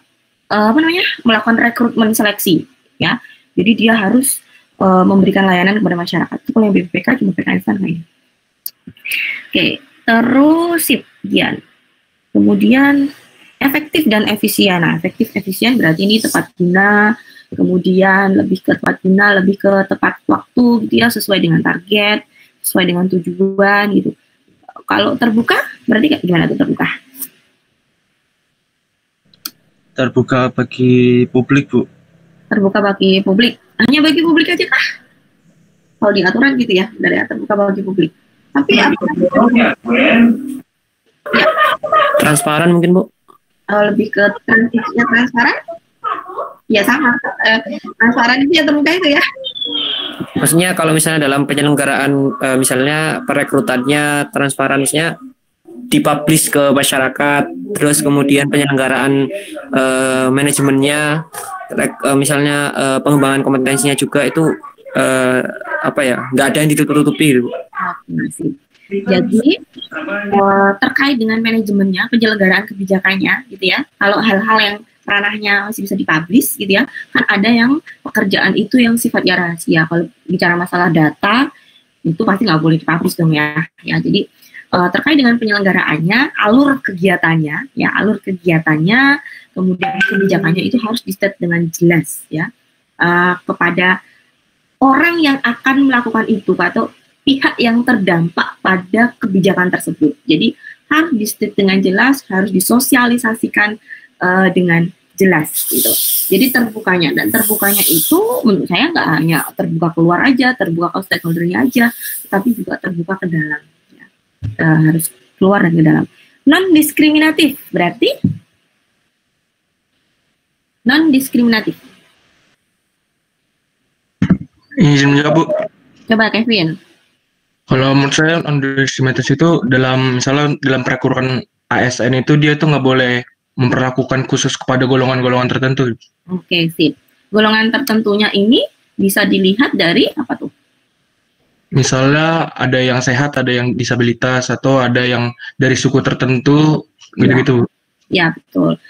melakukan rekrutmen seleksi, ya. Jadi dia harus memberikan layanan kepada masyarakat. Itu kalau yang BPPK cuma PKN STAN kayaknya. Oke, terus Gian. Kemudian efektif dan efisien. Nah, efektif efisien berarti ini tepat guna, kemudian lebih ke tepat guna, lebih ke tepat waktu gitu ya, sesuai dengan target, sesuai dengan tujuan gitu. Kalau terbuka berarti gimana tuh terbuka? terbuka bagi publik, Bu. Terbuka bagi publik. Hanya bagi publik aja kah? Kalau di aturan gitu ya, dari terbuka bagi publik. Tapi apa? Transparan mungkin, Bu? Lebih ke transisinya transparan? Ya sama. Transparan itu ya terbuka itu ya. Maksudnya kalau misalnya dalam penyelenggaraan, misalnya perekrutannya transparan, misalnya dipublish ke masyarakat, terus kemudian penyelenggaraan manajemennya, misalnya pengembangan kompetensinya juga itu apa ya, nggak ada yang ditutup-tutupi gitu. Jadi terkait dengan manajemennya, penyelenggaraan kebijakannya gitu ya, kalau hal-hal yang ranahnya masih bisa dipublish gitu ya, kan ada yang pekerjaan itu yang sifatnya rahasia. Kalau bicara masalah data itu pasti nggak boleh dipublish dong ya. Jadi terkait dengan penyelenggaraannya, alur kegiatannya, kemudian kebijakannya itu harus di-state dengan jelas ya kepada orang yang akan melakukan itu atau pihak yang terdampak pada kebijakan tersebut. Jadi harus di-state dengan jelas, harus disosialisasikan dengan jelas gitu. Jadi terbukanya itu menurut saya nggak hanya terbuka keluar aja, terbuka ke stakeholdernya aja, tapi juga terbuka ke dalam. Ya. Harus keluar dan ke dalam. Non-diskriminatif berarti non-diskriminatif. Izin menjawab, Bu. Coba Kevin. Kalau menurut saya non-diskriminatif itu misalnya dalam perekrutan ASN itu dia tuh nggak boleh memperlakukan khusus kepada golongan-golongan tertentu. Oke, sip. Golongan tertentunya ini bisa dilihat dari apa tuh? Misalnya ada yang sehat, ada yang disabilitas, atau ada yang dari suku tertentu, gitu-gitu. Ya, betul.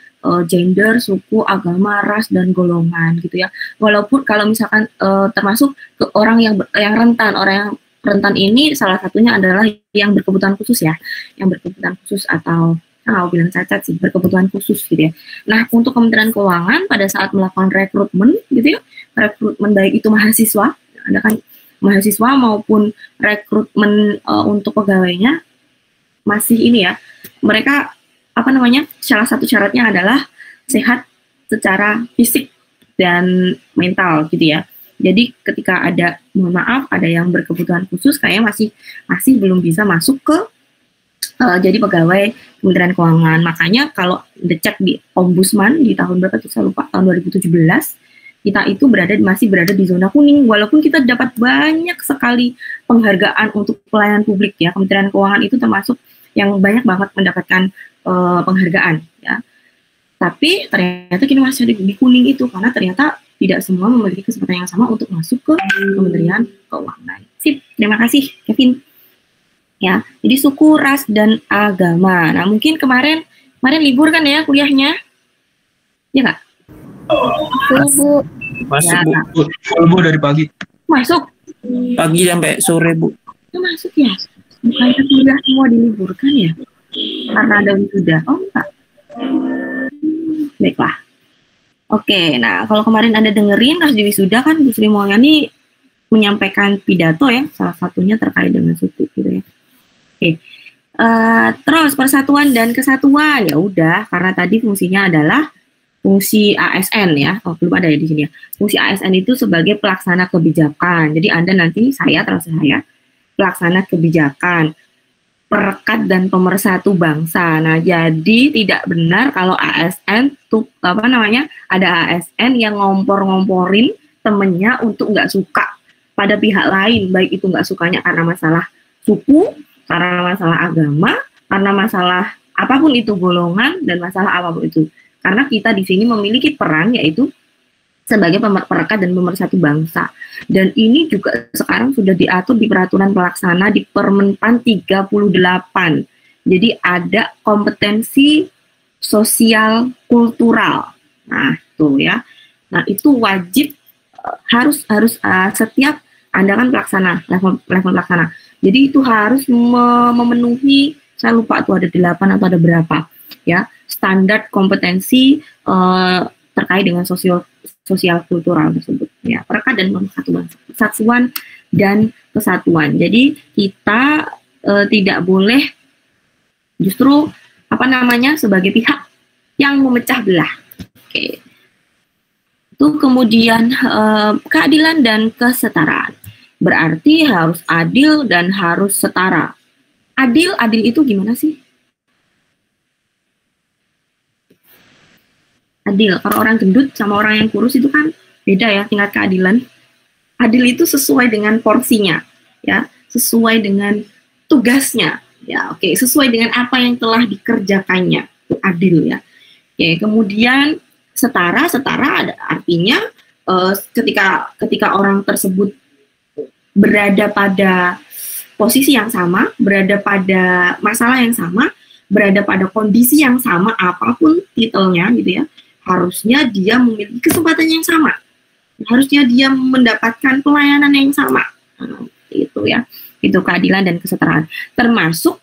Gender, suku, agama, ras, dan golongan gitu ya. Walaupun kalau misalkan termasuk ke orang yang rentan, orang yang rentan ini salah satunya adalah yang berkebutuhan khusus ya, yang berkebutuhan khusus atau bilang cacat sih, berkebutuhan khusus gitu ya. Nah, untuk Kementerian Keuangan pada saat melakukan rekrutmen gitu ya, rekrutmen baik itu mahasiswa, ada kan mahasiswa maupun rekrutmen untuk pegawainya masih ini ya, mereka salah satu syaratnya adalah sehat secara fisik dan mental gitu ya. Jadi ketika ada, mohon maaf, ada yang berkebutuhan khusus kayaknya masih belum bisa masuk ke jadi pegawai Kementerian Keuangan. Makanya kalau dicek di Ombudsman di tahun berapa saya lupa, tahun 2017, kita itu masih berada di zona kuning, walaupun kita dapat banyak sekali penghargaan untuk pelayanan publik ya. Kementerian Keuangan itu termasuk yang banyak banget mendapatkan penghargaan ya. Tapi ternyata kita masih ada di kuning itu karena ternyata tidak semua memiliki kesempatan yang sama untuk masuk ke Kementerian Keuangan. Sip, terima kasih Kevin. Ya, jadi suku, ras, dan agama. Nah, mungkin kemarin libur kan ya kuliahnya? Ya nggak? Masuk, ya, Bu. Bu dari pagi. Masuk? Pagi sampai sore, Bu. Masuk ya? Bukannya kuliah semua diliburkan ya? Karena ada wisuda? Oh, enggak. Baiklah. Oke, nah kalau kemarin Anda dengerin pas di wisuda kan Bu Sri Mulyani menyampaikan pidato ya, salah satunya terkait dengan suku gitu ya. Oke. Terus persatuan dan kesatuan ya udah, karena tadi fungsinya adalah fungsi ASN ya. Oh, belum ada ya di sini ya. Fungsi ASN itu sebagai pelaksana kebijakan. Jadi Anda nanti saya pelaksana kebijakan, perekat dan pemersatu bangsa. Nah, jadi tidak benar kalau ASN tuh ada ASN yang ngompor-ngomporin temennya untuk nggak suka pada pihak lain, baik itu nggak sukanya karena masalah suku, karena masalah agama, karena masalah apapun itu, golongan, dan masalah apapun itu. Karena kita di sini memiliki peran yaitu sebagai perekat dan pemersatu bangsa. Dan ini juga sekarang sudah diatur di peraturan pelaksana di Permenpan 38. Jadi ada kompetensi sosial kultural. Nah, tuh ya. Nah, itu wajib harus setiap Anda kan pelaksana, level pelaksana. Jadi itu harus memenuhi, saya lupa tuh ada 8 atau ada berapa ya, standar kompetensi terkait dengan sosial kultural tersebut ya, perekat dan pemersatu bangsa, persatuan dan kesatuan. Jadi kita tidak boleh justru sebagai pihak yang memecah belah Oke. Itu kemudian keadilan dan kesetaraan. Berarti harus adil dan harus setara. Adil itu gimana sih? Adil, kalau orang gendut sama orang yang kurus itu kan beda ya tingkat keadilan. Adil itu sesuai dengan porsinya, ya, sesuai dengan tugasnya, ya, oke, sesuai dengan apa yang telah dikerjakannya, itu adil ya. Oke, kemudian setara ada artinya ketika orang tersebut berada pada posisi yang sama, berada pada masalah yang sama, berada pada kondisi yang sama, apapun titelnya gitu ya, harusnya dia memiliki kesempatan yang sama, harusnya dia mendapatkan pelayanan yang sama, itu ya, itu keadilan dan kesetaraan, termasuk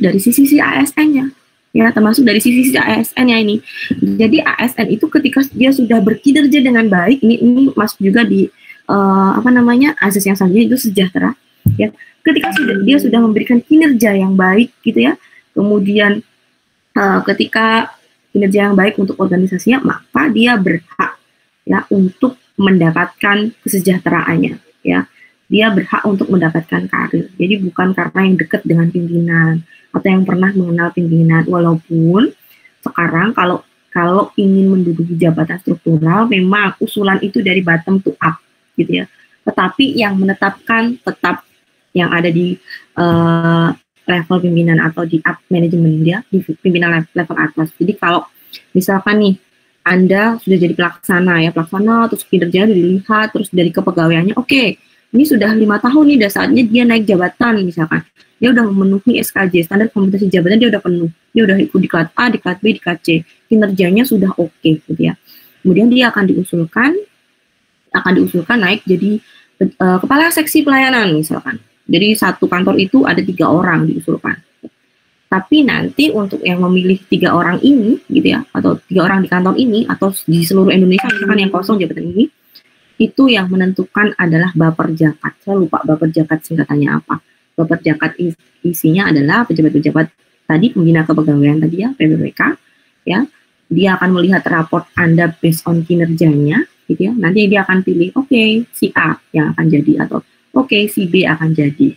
dari sisi ASN-nya, ya, termasuk dari sisi ASN-nya ini. Jadi ASN itu ketika dia sudah berkinerja dengan baik, ini masuk juga di azas yang selanjutnya itu sejahtera, ya. Ketika dia sudah memberikan kinerja yang baik, gitu ya, kemudian ketika kinerja yang baik untuk organisasinya, maka dia berhak ya untuk mendapatkan kesejahteraannya, ya. Dia berhak untuk mendapatkan karir. Jadi bukan karena yang dekat dengan pimpinan atau yang pernah mengenal pimpinan, walaupun sekarang kalau ingin menduduki jabatan struktural memang usulan itu dari bottom to up, gitu ya. Tetapi yang menetapkan tetap yang ada di level pimpinan atau di up manajemen dia, di pimpinan level atas. Jadi kalau misalkan nih Anda sudah jadi pelaksana terus kinerjanya dilihat, terus dari kepegawaiannya, oke, ini sudah 5 tahun nih, udah saatnya dia naik jabatan misalkan. Dia udah memenuhi SKJ, standar kompetensi jabatan dia udah penuh. Dia udah ikut di klat A, di klat B, di klat C. Kinerjanya sudah oke, gitu ya. Kemudian dia akan diusulkan naik jadi kepala seksi pelayanan misalkan. Jadi satu kantor itu ada 3 orang diusulkan. Tapi nanti untuk yang memilih 3 orang ini, gitu ya, atau 3 orang di kantor ini, atau di seluruh Indonesia misalkan yang kosong jabatan ini, itu yang menentukan adalah Baperjakat. Saya lupa Baperjakat singkatannya apa. Baperjakat isinya adalah pejabat-pejabat tadi, pembina kepegawaian tadi ya, PPWK, ya. Dia akan melihat raport Anda based on kinerjanya, gitu ya. Nanti dia akan pilih, oke, si A yang akan jadi, atau oke, si B akan jadi.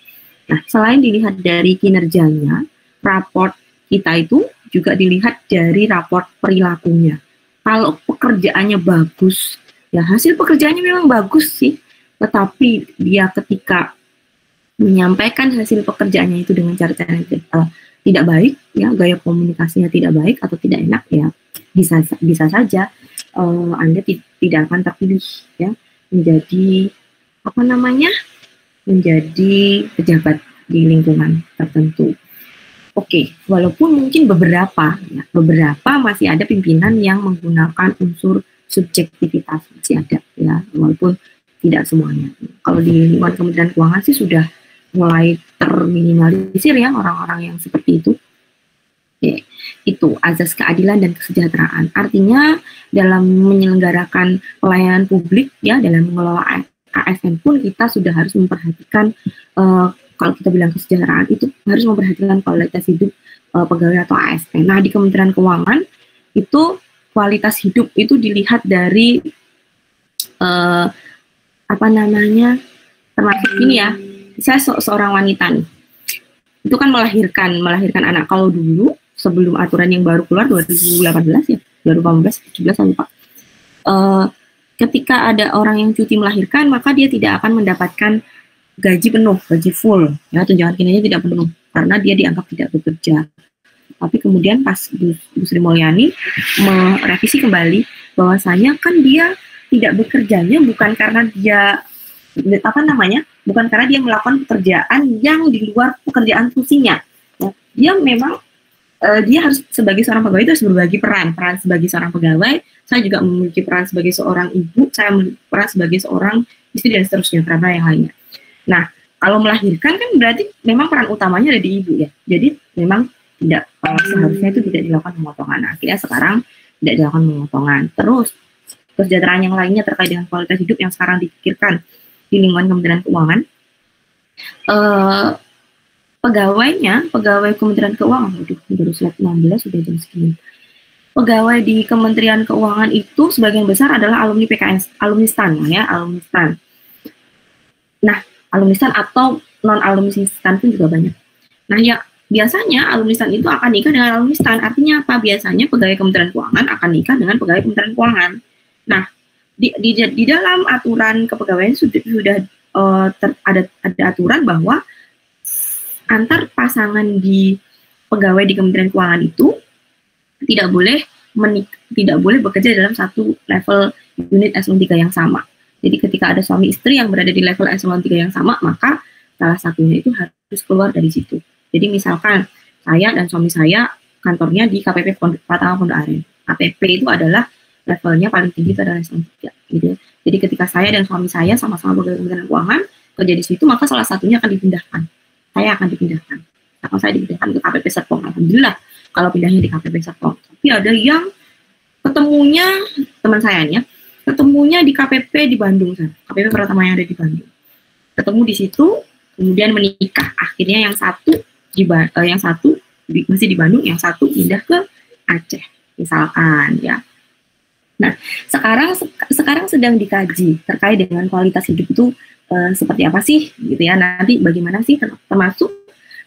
Nah, selain dilihat dari kinerjanya, raport kita itu juga dilihat dari raport perilakunya. Kalau pekerjaannya bagus, ya hasil pekerjaannya memang bagus sih, tetapi dia ketika menyampaikan hasil pekerjaannya itu dengan cara yang tidak baik, ya, gaya komunikasinya tidak baik atau tidak enak, ya bisa saja Anda tidak akan terpilih ya menjadi menjadi pejabat di lingkungan tertentu. Oke, walaupun mungkin beberapa masih ada pimpinan yang menggunakan unsur subjektivitas, masih ada ya, walaupun tidak semuanya. Kalau di lingkungan Kementerian Keuangan sih sudah mulai terminimalisir ya orang-orang yang seperti itu. Oke, itu azas keadilan dan kesejahteraan. Artinya dalam menyelenggarakan pelayanan publik ya, dalam mengelola ASN pun kita sudah harus memperhatikan kalau kita bilang kesejahteraan itu harus memperhatikan kualitas hidup pegawai atau ASN. Nah, di Kementerian Keuangan itu kualitas hidup itu dilihat dari termasuk ini ya, saya seorang wanita nih, itu kan melahirkan anak. Kalau dulu sebelum aturan yang baru keluar 2018 ya, 2018, 17 saya lupa. Ketika ada orang yang cuti melahirkan, maka dia tidak akan mendapatkan gaji penuh, gaji full, ya, tunjangan kinerja tidak penuh karena dia dianggap tidak bekerja. Tapi kemudian pas Bu Sri Mulyani merevisi kembali bahwasanya kan dia tidak bekerjanya bukan karena dia bukan karena dia melakukan pekerjaan yang di luar pekerjaan fungsinya. Ya, dia memang dia harus sebagai seorang pegawai itu harus berbagi peran sebagai seorang pegawai. Saya juga memiliki peran sebagai seorang ibu, saya memiliki peran sebagai seorang istri dan seterusnya, peran yang lainnya. Nah, kalau melahirkan kan berarti memang peran utamanya ada di ibu ya. Jadi memang tidak seharusnya itu tidak dilakukan pemotongan. Akhirnya sekarang tidak dilakukan pemotongan. Terus kesejahteraan yang lainnya terkait dengan kualitas hidup yang sekarang dipikirkan di lingkungan Kementerian Keuangan. Pegawai Kementerian Keuangan, baru slide 16 sudah jam segini. pegawai di Kementerian Keuangan itu sebagian besar adalah alumni PKN, alumni STAN ya, alumni STAN. Nah, alumni STAN atau non alumni STAN pun juga banyak. Nah, ya biasanya alumni STAN itu akan nikah dengan alumni STAN. Artinya apa? Biasanya pegawai Kementerian Keuangan akan nikah dengan pegawai Kementerian Keuangan. Nah, di dalam aturan kepegawaian sudah ada aturan bahwa antar pasangan di pegawai di Kementerian Keuangan itu tidak boleh bekerja dalam satu level unit eselon 3 yang sama. Jadi ketika ada suami istri yang berada di level eselon 3 yang sama, maka salah satunya itu harus keluar dari situ. Jadi misalkan saya dan suami saya kantornya di KPP Patangan Pondok Aren. KPP itu adalah levelnya paling tinggi itu adalah eselon 3 gitu. Jadi ketika saya dan suami saya sama-sama pegawai Kementerian Keuangan kerja di situ, maka salah satunya akan dipindahkan. Saya akan dipindahkan. Kalau saya dipindahkan ke KPP Serpong, alhamdulillah kalau pindahnya di KPP Serpong. Tapi ada yang ketemunya teman saya nih ya, ketemunya di KPP di Bandung kan, KPP Pratama yang ada di Bandung. Ketemu di situ, kemudian menikah. Akhirnya yang satu masih di Bandung, yang satu pindah ke Aceh, misalkan ya. Nah, sekarang sedang dikaji terkait dengan kualitas hidup itu seperti apa sih, gitu ya. Nanti bagaimana sih, termasuk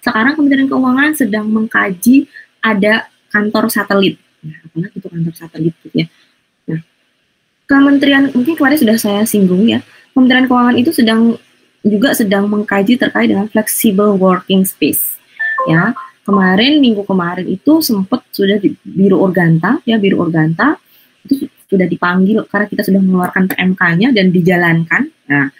sekarang Kementerian Keuangan sedang mengkaji ada kantor satelit. Nah, apalagi itu kantor satelit gitu ya. Nah, Kementerian, mungkin kemarin sudah saya singgung ya, Kementerian Keuangan itu sedang mengkaji terkait dengan flexible working space. Ya, minggu kemarin itu sempat sudah di Biro Organta itu sudah dipanggil karena kita sudah mengeluarkan PMK-nya dan dijalankan. Nah,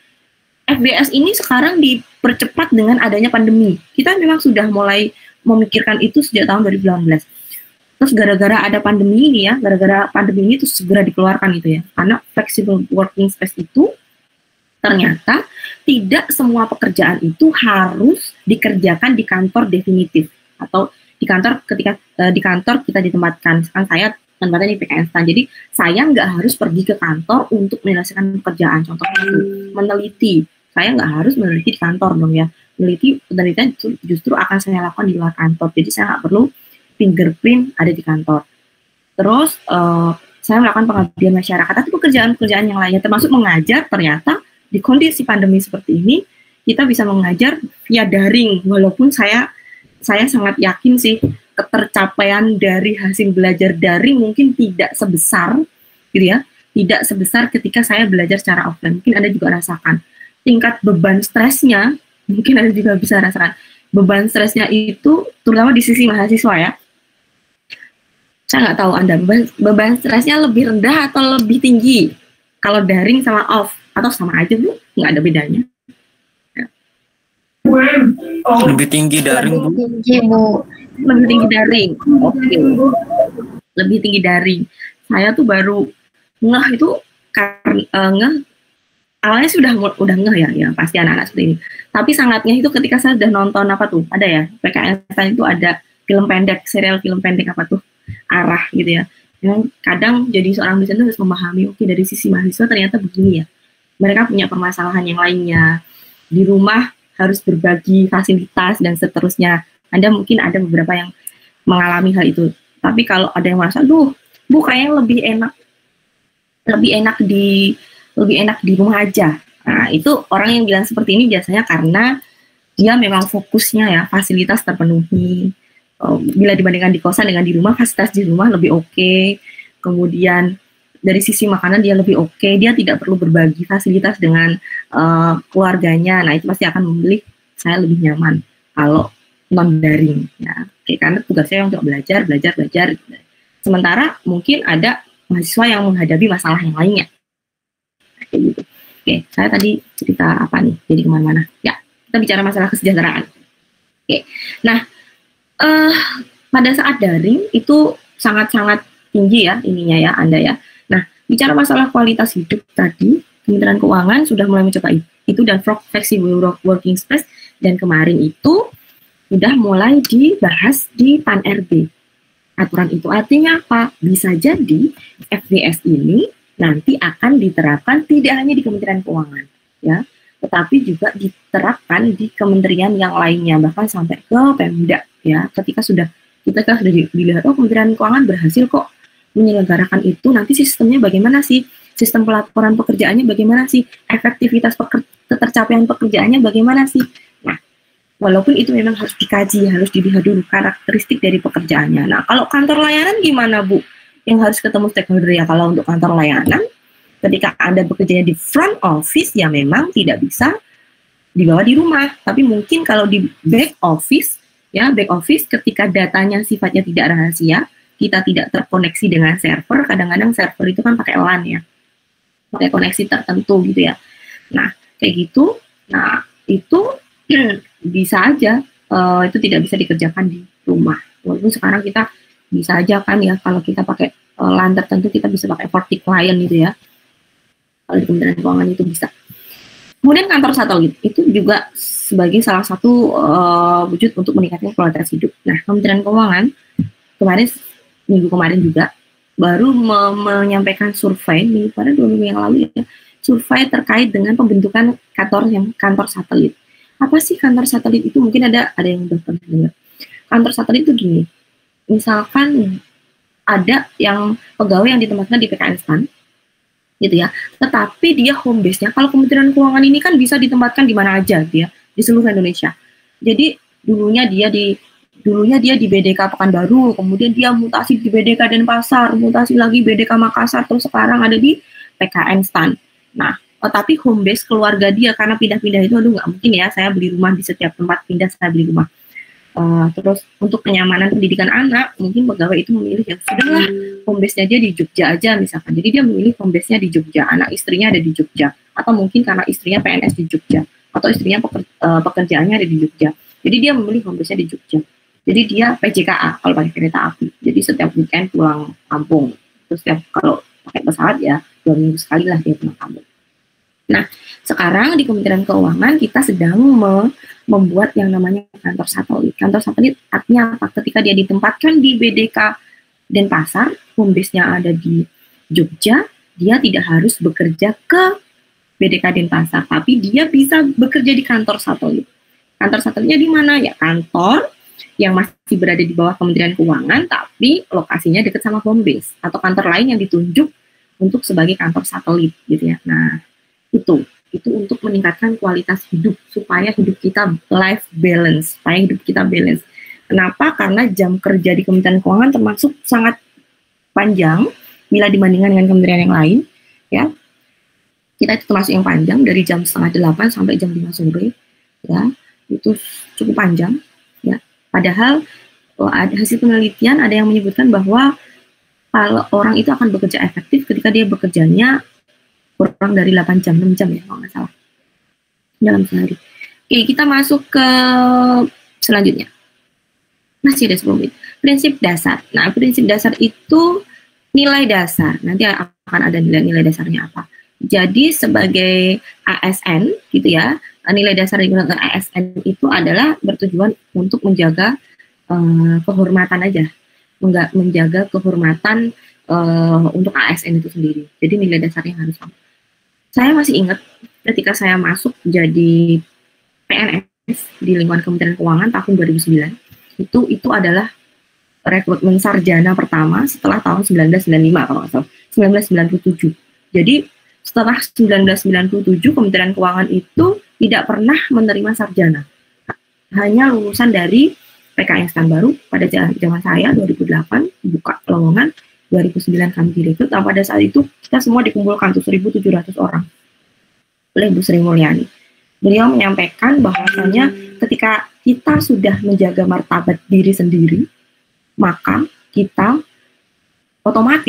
FBS ini sekarang dipercepat dengan adanya pandemi. Kita memang sudah mulai memikirkan itu sejak tahun 2018. Terus gara-gara ada pandemi ini ya, itu segera dikeluarkan itu ya. Karena flexible working space itu ternyata tidak semua pekerjaan itu harus dikerjakan di kantor definitif atau di kantor ketika di kantor kita ditempatkan. Sekarang saya tempatnya di PKN STAN. Jadi saya nggak harus pergi ke kantor untuk menyelesaikan pekerjaan. Contohnya meneliti. Saya nggak harus meneliti di kantor dong ya. Penelitian justru akan saya lakukan di luar kantor. Jadi saya nggak perlu fingerprint ada di kantor. Terus saya melakukan pengabdian masyarakat. Tapi pekerjaan-pekerjaan yang lainnya termasuk mengajar, ternyata di kondisi pandemi seperti ini kita bisa mengajar via daring. Walaupun saya sangat yakin sih ketercapaian dari hasil belajar daring mungkin tidak sebesar gitu ya. Tidak sebesar ketika saya belajar secara offline. Mungkin Anda juga rasakan tingkat beban stresnya, mungkin Anda juga bisa rasakan beban stresnya itu terutama di sisi mahasiswa ya. Saya nggak tahu Anda beban stresnya lebih rendah atau lebih tinggi kalau daring sama off, atau sama aja Bu, nggak ada bedanya. Ya. Lebih tinggi daring Bu. Lebih tinggi daring. Oke. Lebih tinggi daring. Saya tuh baru ngeh itu karena awalnya sudah ngeh ya pasti anak-anak seperti ini. Tapi sangatnya itu ketika saya udah nonton apa tuh, ada ya PKN itu ada film pendek, serial film pendek apa tuh, Arah gitu ya. Yang kadang jadi seorang dosen itu harus memahami, oke dari sisi mahasiswa ternyata begini ya. Mereka punya permasalahan yang lainnya. Di rumah harus berbagi fasilitas dan seterusnya. Anda mungkin ada beberapa yang mengalami hal itu. Tapi kalau ada yang merasa, Bu kayaknya lebih enak di rumah aja. Nah, itu orang yang bilang seperti ini biasanya karena dia memang fokusnya ya fasilitas terpenuhi. Bila dibandingkan di kosan dengan di rumah, fasilitas di rumah lebih oke. Kemudian dari sisi makanan dia lebih oke. Dia tidak perlu berbagi fasilitas dengan keluarganya. Nah, itu pasti akan memilih saya lebih nyaman kalau non daring ya. Oke, karena tugas saya untuk belajar. Sementara mungkin ada mahasiswa yang menghadapi masalah yang lainnya. Gitu. Oke, saya tadi cerita apa nih? Jadi kemana-mana? Ya, kita bicara masalah kesejahteraan. Oke, nah pada saat daring itu sangat-sangat tinggi ya ininya ya Anda ya. Nah, bicara masalah kualitas hidup tadi, Kementerian Keuangan sudah mulai mencoba itu dan flexible working space dan kemarin itu sudah mulai dibahas di PAN-RB. Aturan itu artinya apa? Bisa jadi FBS ini nanti akan diterapkan tidak hanya di Kementerian Keuangan, ya, tetapi juga diterapkan di kementerian yang lainnya, bahkan sampai ke Pemda, ya. Ketika sudah dilihat, oh Kementerian Keuangan berhasil kok menyelenggarakan itu, nanti sistemnya bagaimana sih? Sistem pelaporan pekerjaannya bagaimana sih? Efektivitas ketercapaian pekerjaannya bagaimana sih? Nah, walaupun itu memang harus dikaji, harus dilihat dulu karakteristik dari pekerjaannya. Nah, kalau kantor layanan gimana, Bu? Yang harus ketemu stakeholder ya. Kalau untuk kantor layanan, ketika Anda bekerjanya di front office, ya memang tidak bisa dibawa di rumah. Tapi mungkin kalau di back office, ya back office ketika datanya sifatnya tidak rahasia, kita tidak terkoneksi dengan server, kadang-kadang server itu kan pakai LAN ya, pakai koneksi tertentu gitu ya. Nah, kayak gitu, nah itu bisa aja, itu tidak bisa dikerjakan di rumah. Walaupun sekarang kita bisa aja kan ya, kalau kita pakai LAN tertentu, kita bisa pakai FortiClient gitu ya. Kalau di Kementerian Keuangan itu bisa. Kemudian kantor satelit, itu juga sebagai salah satu wujud untuk meningkatkan kualitas hidup. Nah, Kementerian Keuangan minggu kemarin juga baru menyampaikan survei pada 2 minggu yang lalu ya, survei terkait dengan pembentukan kantor satelit. Apa sih kantor satelit itu? Mungkin ada yang udah pernah dengar. Kantor satelit itu gini, misalkan ada yang pegawai yang ditempatkan di PKN STAN gitu ya, tetapi dia home base-nya, kalau Kementerian Keuangan ini kan bisa ditempatkan di mana aja dia, di seluruh Indonesia. Jadi dulunya dia di BDK Pekanbaru, kemudian dia mutasi di BDK Denpasar, mutasi lagi BDK Makassar, terus sekarang ada di PKN STAN. Nah, tapi home base keluarga dia, karena pindah-pindah itu, nggak mungkin ya, saya beli rumah di setiap tempat pindah, saya beli rumah. Terus untuk kenyamanan pendidikan anak, mungkin pegawai itu memilih yang sudahlah home base-nya dia di Jogja aja misalkan. Jadi dia memilih home base-nya di Jogja, anak istrinya ada di Jogja, atau mungkin karena istrinya PNS di Jogja, atau istrinya pekerjaannya ada di Jogja. Jadi dia memilih home base-nya di Jogja. Jadi dia PJKA kalau pakai kereta api. Jadi setiap weekend pulang kampung. Terus kalau pakai pesawat ya 2 minggu sekali lah dia pulang kampung. Nah, sekarang di Kementerian Keuangan kita sedang membuat yang namanya kantor satelit. Kantor satelit artinya apa? Ketika dia ditempatkan di BDK Denpasar, home base-nya ada di Jogja, dia tidak harus bekerja ke BDK Denpasar, tapi dia bisa bekerja di kantor satelit. Kantor satelitnya di mana? Ya kantor yang masih berada di bawah Kementerian Keuangan, tapi lokasinya dekat sama home base, atau kantor lain yang ditunjuk untuk sebagai kantor satelit gitu ya. Nah, itu untuk meningkatkan kualitas hidup, supaya hidup kita life balance, supaya hidup kita balance. Kenapa? Karena jam kerja di Kementerian Keuangan termasuk sangat panjang bila dibandingkan dengan kementerian yang lain, ya. Kita itu termasuk yang panjang, dari jam 7:30 sampai jam 5 sore, ya. Itu cukup panjang, ya. Padahal ada hasil penelitian, ada yang menyebutkan bahwa kalau orang itu akan bekerja efektif ketika dia bekerjanya kurang dari 8 jam, 6 jam ya kalau nggak salah dalam sehari. Oke, kita masuk ke selanjutnya. Masih ada 10 menit. Prinsip dasar. Nah, prinsip dasar itu nilai dasar. Nanti akan ada nilai dasarnya apa. Jadi sebagai ASN gitu ya, nilai dasar yang digunakan ASN itu adalah bertujuan untuk menjaga kehormatan aja, menjaga kehormatan untuk ASN itu sendiri. Jadi nilai dasarnya harus sama. Saya masih ingat ketika saya masuk jadi PNS di lingkungan Kementerian Keuangan tahun 2009, itu adalah rekrutmen sarjana pertama setelah tahun 1995 kalau nggak salah, 1997. Jadi setelah 1997 Kementerian Keuangan itu tidak pernah menerima sarjana, hanya lulusan dari PKN STAN baru. Pada zaman saya 2008 buka lowongan, 2009 kami direkrut. Nah, pada saat itu kita semua dikumpulkan tuh 1.700 orang oleh Bu Sri Mulyani. Beliau menyampaikan bahwasanya ketika kita sudah menjaga martabat diri sendiri, maka kita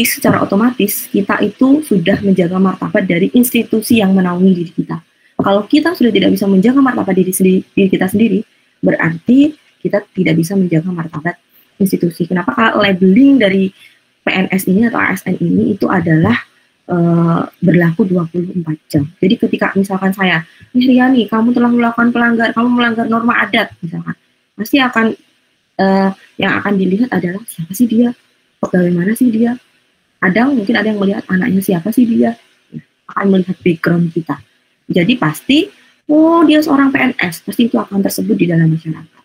secara otomatis kita itu sudah menjaga martabat dari institusi yang menaungi diri kita. Kalau kita sudah tidak bisa menjaga martabat diri kita sendiri, berarti kita tidak bisa menjaga martabat institusi. Kenapa? Labeling dari PNS ini atau ASN ini itu adalah berlaku 24 jam. Jadi ketika misalkan saya, Riani, kamu telah melakukan kamu melanggar norma adat, misalkan, pasti akan yang akan dilihat adalah siapa sih dia, pegawai mana sih dia, mungkin ada yang melihat anaknya siapa sih dia, akan melihat background kita. Jadi pasti, oh dia seorang PNS, pasti itu akan tersebut di dalam masyarakat.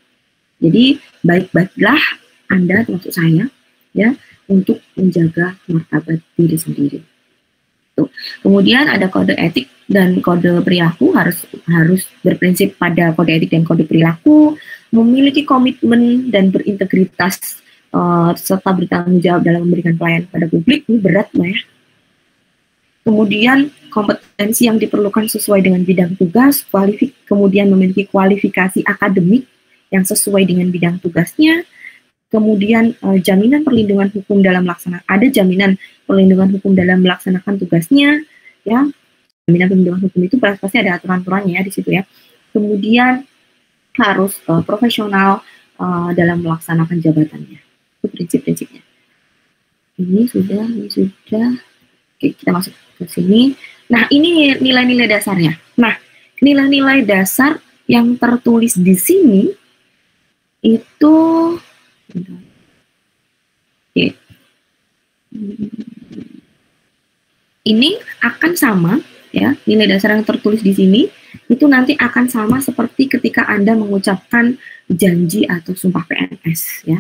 Jadi baik-baiklah Anda termasuk saya, ya, untuk menjaga martabat diri sendiri. Tuh. Kemudian ada kode etik dan kode perilaku, harus berprinsip pada kode etik dan kode perilaku, memiliki komitmen dan berintegritas serta bertanggung jawab dalam memberikan pelayanan pada publik. Ini berat lah ya. Kemudian kompetensi yang diperlukan sesuai dengan bidang tugas, kemudian memiliki kualifikasi akademik yang sesuai dengan bidang tugasnya. Kemudian jaminan perlindungan hukum dalam ada jaminan perlindungan hukum dalam melaksanakan tugasnya, ya. Jaminan perlindungan hukum itu pasti ada aturan-aturannya ya di situ ya. Kemudian harus profesional dalam melaksanakan jabatannya. Itu prinsip-prinsipnya. Ini sudah. Oke, kita masuk ke sini. Nah, ini nilai-nilai dasarnya. Nah, nilai-nilai dasar yang tertulis di sini itu ini akan sama ya, nilai dasar yang tertulis di sini itu nanti akan sama seperti ketika Anda mengucapkan janji atau sumpah PNS ya.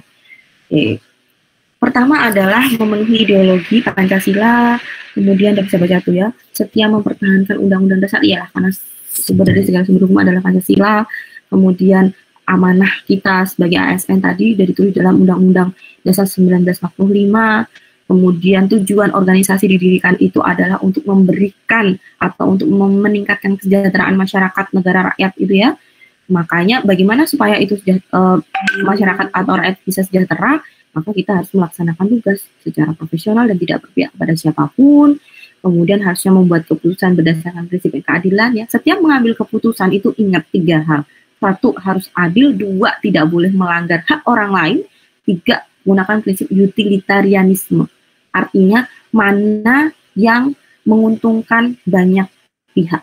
Pertama adalah memenuhi ideologi Pancasila, kemudian tidak bisa baca tuh ya, setia mempertahankan Undang-Undang Dasar, iyalah karena sumber dari segala sumber hukum adalah Pancasila. Kemudian amanah kita sebagai ASN tadi dari ditulis dalam Undang-Undang Dasar 1945. Kemudian tujuan organisasi didirikan itu adalah untuk memberikan atau untuk meningkatkan kesejahteraan masyarakat negara rakyat itu ya. Makanya bagaimana supaya itu masyarakat atau rakyat bisa sejahtera, maka kita harus melaksanakan tugas secara profesional dan tidak berpihak pada siapapun. Kemudian harusnya membuat keputusan berdasarkan prinsip keadilan ya. Setiap mengambil keputusan itu ingat 3 hal. 1, harus adil. 2, tidak boleh melanggar hak orang lain. 3, menggunakan prinsip utilitarianisme. Artinya mana yang menguntungkan banyak pihak.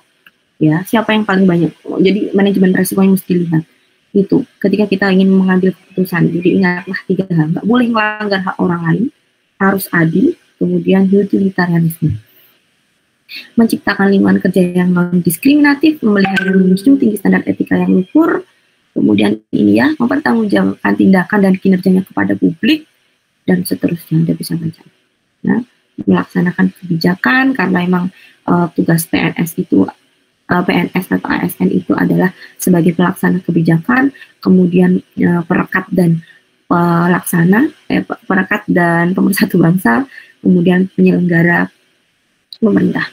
Ya, siapa yang paling banyak. Jadi manajemen resiko yang mesti dilihat. Itu ketika kita ingin mengambil keputusan. Jadi ingatlah 3 hal, nggak boleh melanggar hak orang lain, harus adil, kemudian utilitarianisme. Menciptakan lingkungan kerja yang non-diskriminatif, memelihara dan menjunjung tinggi standar etika yang luhur, kemudian ini ya, mempertanggungjawabkan tindakan dan kinerjanya kepada publik, dan seterusnya. Anda bisa baca. Nah, melaksanakan kebijakan karena memang tugas PNS itu PNS atau ASN itu adalah sebagai pelaksana kebijakan, kemudian perekat dan pelaksana, perekat dan pemersatu bangsa, kemudian penyelenggara pemerintah,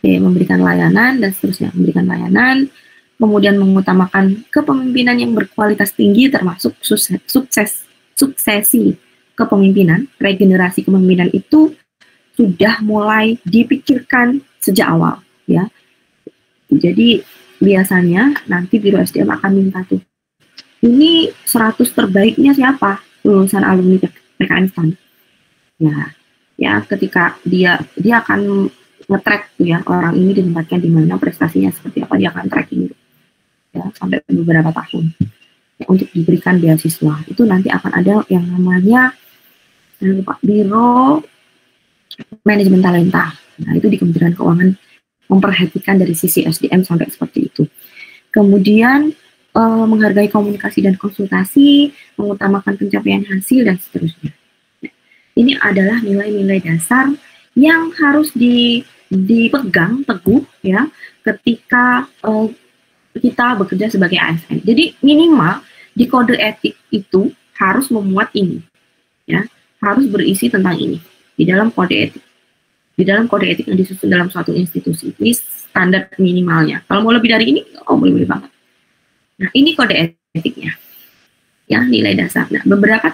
memberikan layanan dan seterusnya, memberikan layanan, kemudian mengutamakan kepemimpinan yang berkualitas tinggi termasuk suksesi kepemimpinan, regenerasi kepemimpinan itu sudah mulai dipikirkan sejak awal, ya. Jadi biasanya nanti Biro SDM akan minta tuh, ini 100 terbaiknya siapa? Lulusan alumni PKN STAN. Ya ketika dia akan nge-track tuh ya, orang ini ditempatkan di mana, prestasinya seperti apa, dia akan tracking ya sampai beberapa tahun. Ya, untuk diberikan beasiswa itu nanti akan ada yang namanya Biro Manajemen Talenta. Nah, itu di Kementerian Keuangan memperhatikan dari sisi SDM sampai seperti itu. Kemudian menghargai komunikasi dan konsultasi, mengutamakan pencapaian hasil dan seterusnya. Nah, ini adalah nilai-nilai dasar yang harus dipegang teguh ya ketika kita bekerja sebagai ASN. Jadi minimal di kode etik itu harus memuat ini, ya, harus berisi tentang ini di dalam kode etik. Di dalam kode etik yang disusun dalam suatu institusi. Ini standar minimalnya. Kalau mau lebih dari ini, boleh-boleh banget. Nah, ini kode etiknya. Ya, nilai dasar. Nah, beberapa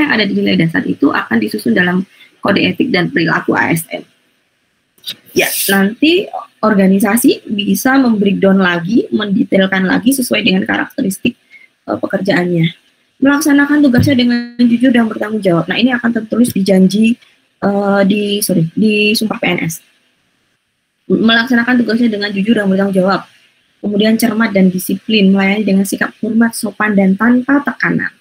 yang ada di nilai dasar itu akan disusun dalam kode etik dan perilaku ASN. Ya, nanti organisasi bisa membreakdown lagi, mendetailkan lagi sesuai dengan karakteristik pekerjaannya. Melaksanakan tugasnya dengan jujur dan bertanggung jawab. Nah, ini akan tertulis di janji di sumpah PNS. Melaksanakan tugasnya dengan jujur dan bertanggung jawab. Kemudian cermat dan disiplin, melayani dengan sikap hormat, sopan dan tanpa tekanan.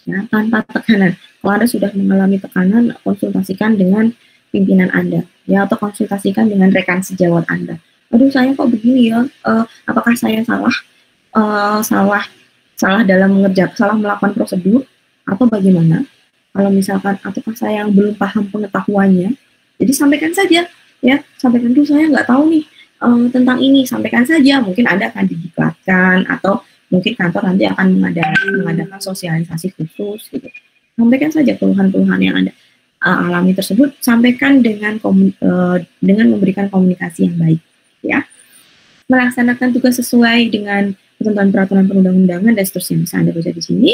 Ya, tanpa tekanan. Kalau Anda sudah mengalami tekanan, konsultasikan dengan pimpinan Anda, ya, atau konsultasikan dengan rekan sejawat Anda. Aduh, saya kok begini ya? Apakah saya salah dalam salah melakukan prosedur atau bagaimana? Kalau misalkan ataukah saya yang belum paham pengetahuannya, jadi sampaikan saja, ya, sampaikan dulu saya nggak tahu nih tentang ini, sampaikan saja. Mungkin Anda akan didiklatkan atau mungkin kantor nanti akan mengadakan sosialisasi khusus gitu. Sampaikan saja keluhan-keluhan yang Anda alami tersebut, sampaikan dengan memberikan komunikasi yang baik, ya. Melaksanakan tugas sesuai dengan ketentuan peraturan perundang-undangan dan seterusnya, bisa Anda baca di sini.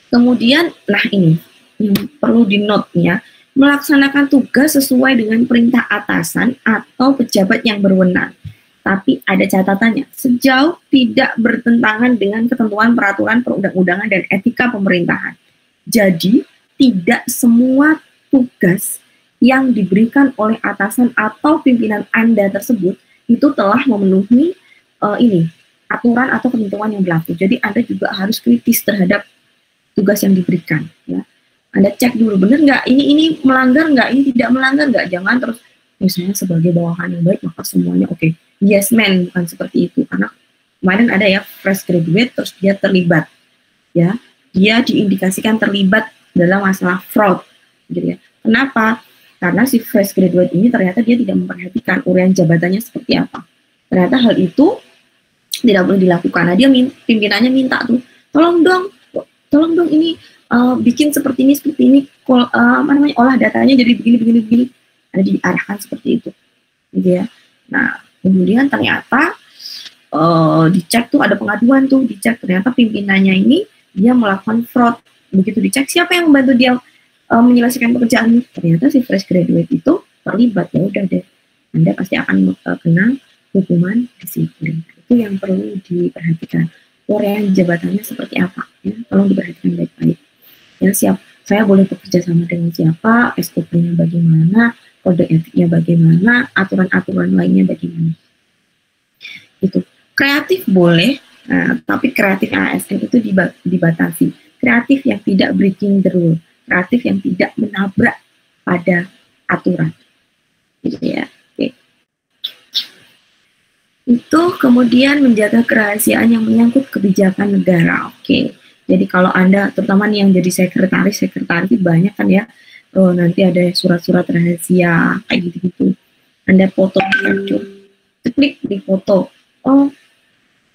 Kemudian, nah ini yang perlu di-note ya, melaksanakan tugas sesuai dengan perintah atasan atau pejabat yang berwenang. Tapi ada catatannya, sejauh tidak bertentangan dengan ketentuan peraturan perundang-undangan dan etika pemerintahan. Jadi, tidak semua tugas yang diberikan oleh atasan atau pimpinan Anda tersebut itu telah memenuhi aturan atau ketentuan yang berlaku. Jadi Anda juga harus kritis terhadap tugas yang diberikan. Ya. Anda cek dulu, benar nggak? Ini melanggar nggak? Ini tidak melanggar nggak? Jangan terus, misalnya sebagai bawahan yang baik, maka semuanya oke. Yes man, bukan seperti itu. Karena kemarin ada ya, fresh graduate, terus dia terlibat. Ya, dia diindikasikan terlibat dalam masalah fraud. Gitu ya. Kenapa? Karena si fresh graduate ini ternyata dia tidak memperhatikan uraian jabatannya seperti apa. Ternyata hal itu tidak boleh dilakukan. Nah, dia pimpinannya minta tuh, tolong dong ini bikin seperti ini, olah datanya jadi begini. Ada diarahkan seperti itu, gitu ya. Nah, kemudian ternyata dicek tuh ada pengaduan tuh, dicek ternyata pimpinannya ini dia melakukan fraud. Begitu dicek siapa yang membantu dia menyelesaikan pekerjaan ini, ternyata si fresh graduate itu terlibat. Ya udah deh, Anda pasti akan kena hukuman disiplin. Itu yang perlu diperhatikan. Uraian jabatannya seperti apa? Ya, tolong diperhatikan baik-baik. Ya, saya boleh bekerja sama dengan siapa, SOP-nya bagaimana, kode etiknya bagaimana, aturan-aturan lainnya bagaimana. Itu kreatif boleh, tapi kreatif ASN itu dibatasi. Kreatif yang tidak breaking the rule, kreatif yang tidak menabrak pada aturan. Gitu ya. Oke. Itu kemudian menjaga kerahasiaan yang menyangkut kebijakan negara. Oke. Jadi kalau Anda, terutama nih yang jadi sekretaris itu banyak kan ya, nanti ada surat-surat rahasia, kayak gitu-gitu. Anda foto, klik di foto,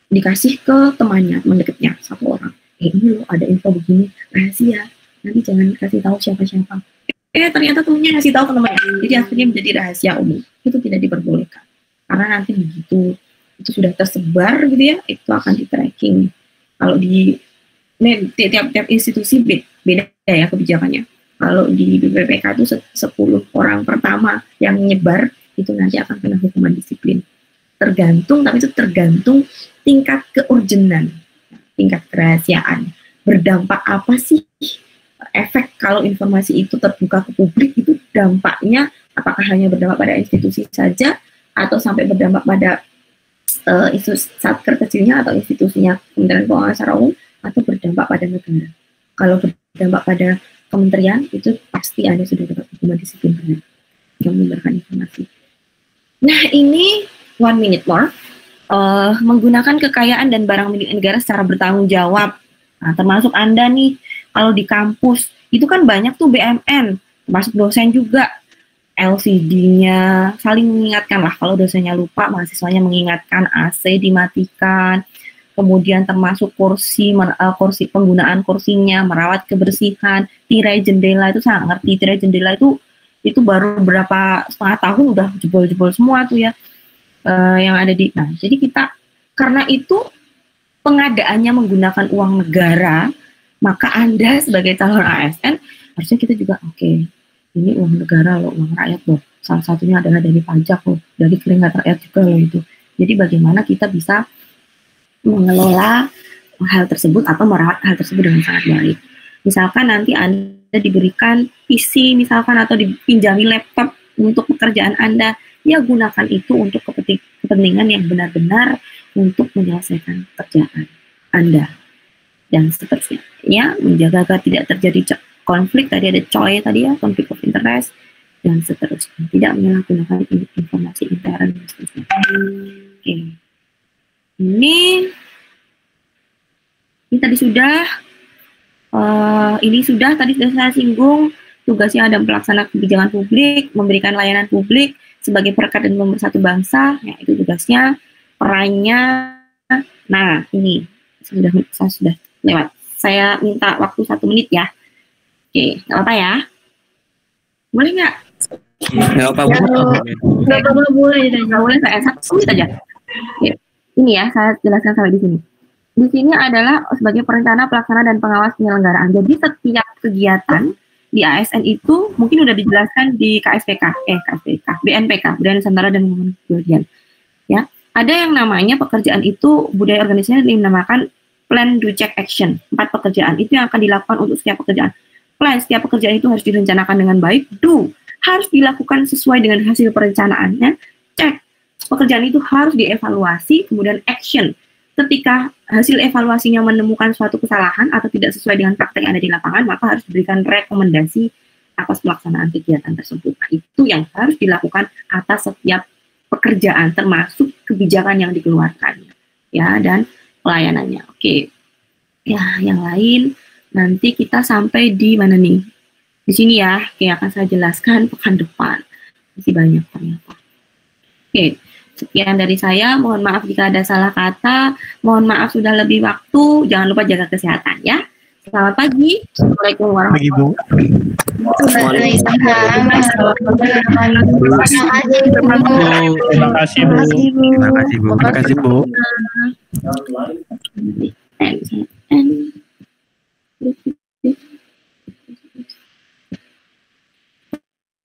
dikasih ke temannya, teman dekatnya, satu orang. Ini loh ada info begini, rahasia, nanti jangan kasih tahu siapa-siapa. Ternyata temannya ngasih tahu ke temannya, jadi akhirnya menjadi rahasia umum. Itu tidak diperbolehkan. Karena nanti begitu itu sudah tersebar gitu ya, itu akan di-tracking. Kalau di tiap institusi beda ya kebijakannya. Kalau di BPPK itu 10 orang pertama yang nyebar itu nanti akan kena hukuman disiplin. Tergantung, tapi itu tergantung tingkat keurgenan, tingkat kerahasiaan. Berdampak apa sih efek kalau informasi itu terbuka ke publik, itu dampaknya apakah hanya berdampak pada institusi saja atau sampai berdampak pada satker kecilnya atau institusinya Kementerian Keuangan secara umum, atau berdampak pada negara. Kalau berdampak pada kementerian, itu pasti Anda sudah dapat hukuman disiplin yang memberikan informasi. Nah, ini 1 minute more. Menggunakan kekayaan dan barang milik negara secara bertanggung jawab. Nah, termasuk Anda nih, kalau di kampus, itu kan banyak tuh BMN, termasuk dosen juga. LCD-nya saling mengingatkan lah, kalau dosennya lupa, mahasiswanya mengingatkan, AC dimatikan, kemudian termasuk kursi penggunaan kursinya, merawat kebersihan, tirai jendela itu saya ngerti, tirai jendela itu baru berapa setengah tahun udah jebol-jebol semua tuh ya, yang ada di. Nah, jadi kita karena itu pengadaannya menggunakan uang negara, maka Anda sebagai calon ASN harusnya kita juga ini uang negara loh, uang rakyat loh. Salah satunya adalah dari pajak loh, dari keringat rakyat juga loh itu. Jadi bagaimana kita bisa mengelola hal tersebut atau merawat hal tersebut dengan sangat baik. Misalkan nanti Anda diberikan PC misalkan atau dipinjami laptop untuk pekerjaan Anda, ya gunakan itu untuk kepentingan yang benar-benar untuk menyelesaikan pekerjaan Anda. Dan seterusnya, ya, menjaga agar tidak terjadi konflik, tadi ada COI tadi ya, konflik of interest, dan seterusnya. Tidak menyalahgunakan informasi intern dan seterusnya. Oke. Ini tadi sudah Ini tadi sudah saya singgung, tugasnya ada pelaksana kebijakan publik, memberikan layanan publik sebagai perekat dan pemersatu bangsa, ya itu tugasnya, perannya. Nah, ini saya sudah lewat. Saya minta waktu 1 menit ya. Oke, nggak apa-apa ya? Boleh nggak? Nggak apa-apa. Boleh, saya 1 menit aja. Oke. Ini ya, saya jelaskan sampai di sini. Di sini adalah sebagai perencana, pelaksana, dan pengawas penyelenggaraan. Jadi setiap kegiatan di ASN itu mungkin udah dijelaskan di BNPK, Budaya Nusantara dan Kebudayaan. Ya, ada yang namanya pekerjaan itu budaya organisasi dinamakan plan, do, check, action. 4 pekerjaan itu yang akan dilakukan untuk setiap pekerjaan. Plan, setiap pekerjaan itu harus direncanakan dengan baik. Do, harus dilakukan sesuai dengan hasil perencanaannya. Check, pekerjaan itu harus dievaluasi. Kemudian action, ketika hasil evaluasinya menemukan suatu kesalahan atau tidak sesuai dengan praktek yang ada di lapangan, maka harus diberikan rekomendasi atas pelaksanaan kegiatan tersebut. Nah, itu yang harus dilakukan atas setiap pekerjaan, termasuk kebijakan yang dikeluarkan, ya, dan pelayanannya. Oke, ya, yang lain nanti kita sampai di mana nih? Di sini ya, oke, akan saya jelaskan pekan depan. Masih banyak ternyata. Oke. Sekian dari saya, mohon maaf jika ada salah kata, mohon maaf sudah lebih waktu, jangan lupa jaga kesehatan ya. Selamat pagi. Assalamualaikum warahmatullahi wabarakatuh. Terima kasih Bu. Terima kasih Bu.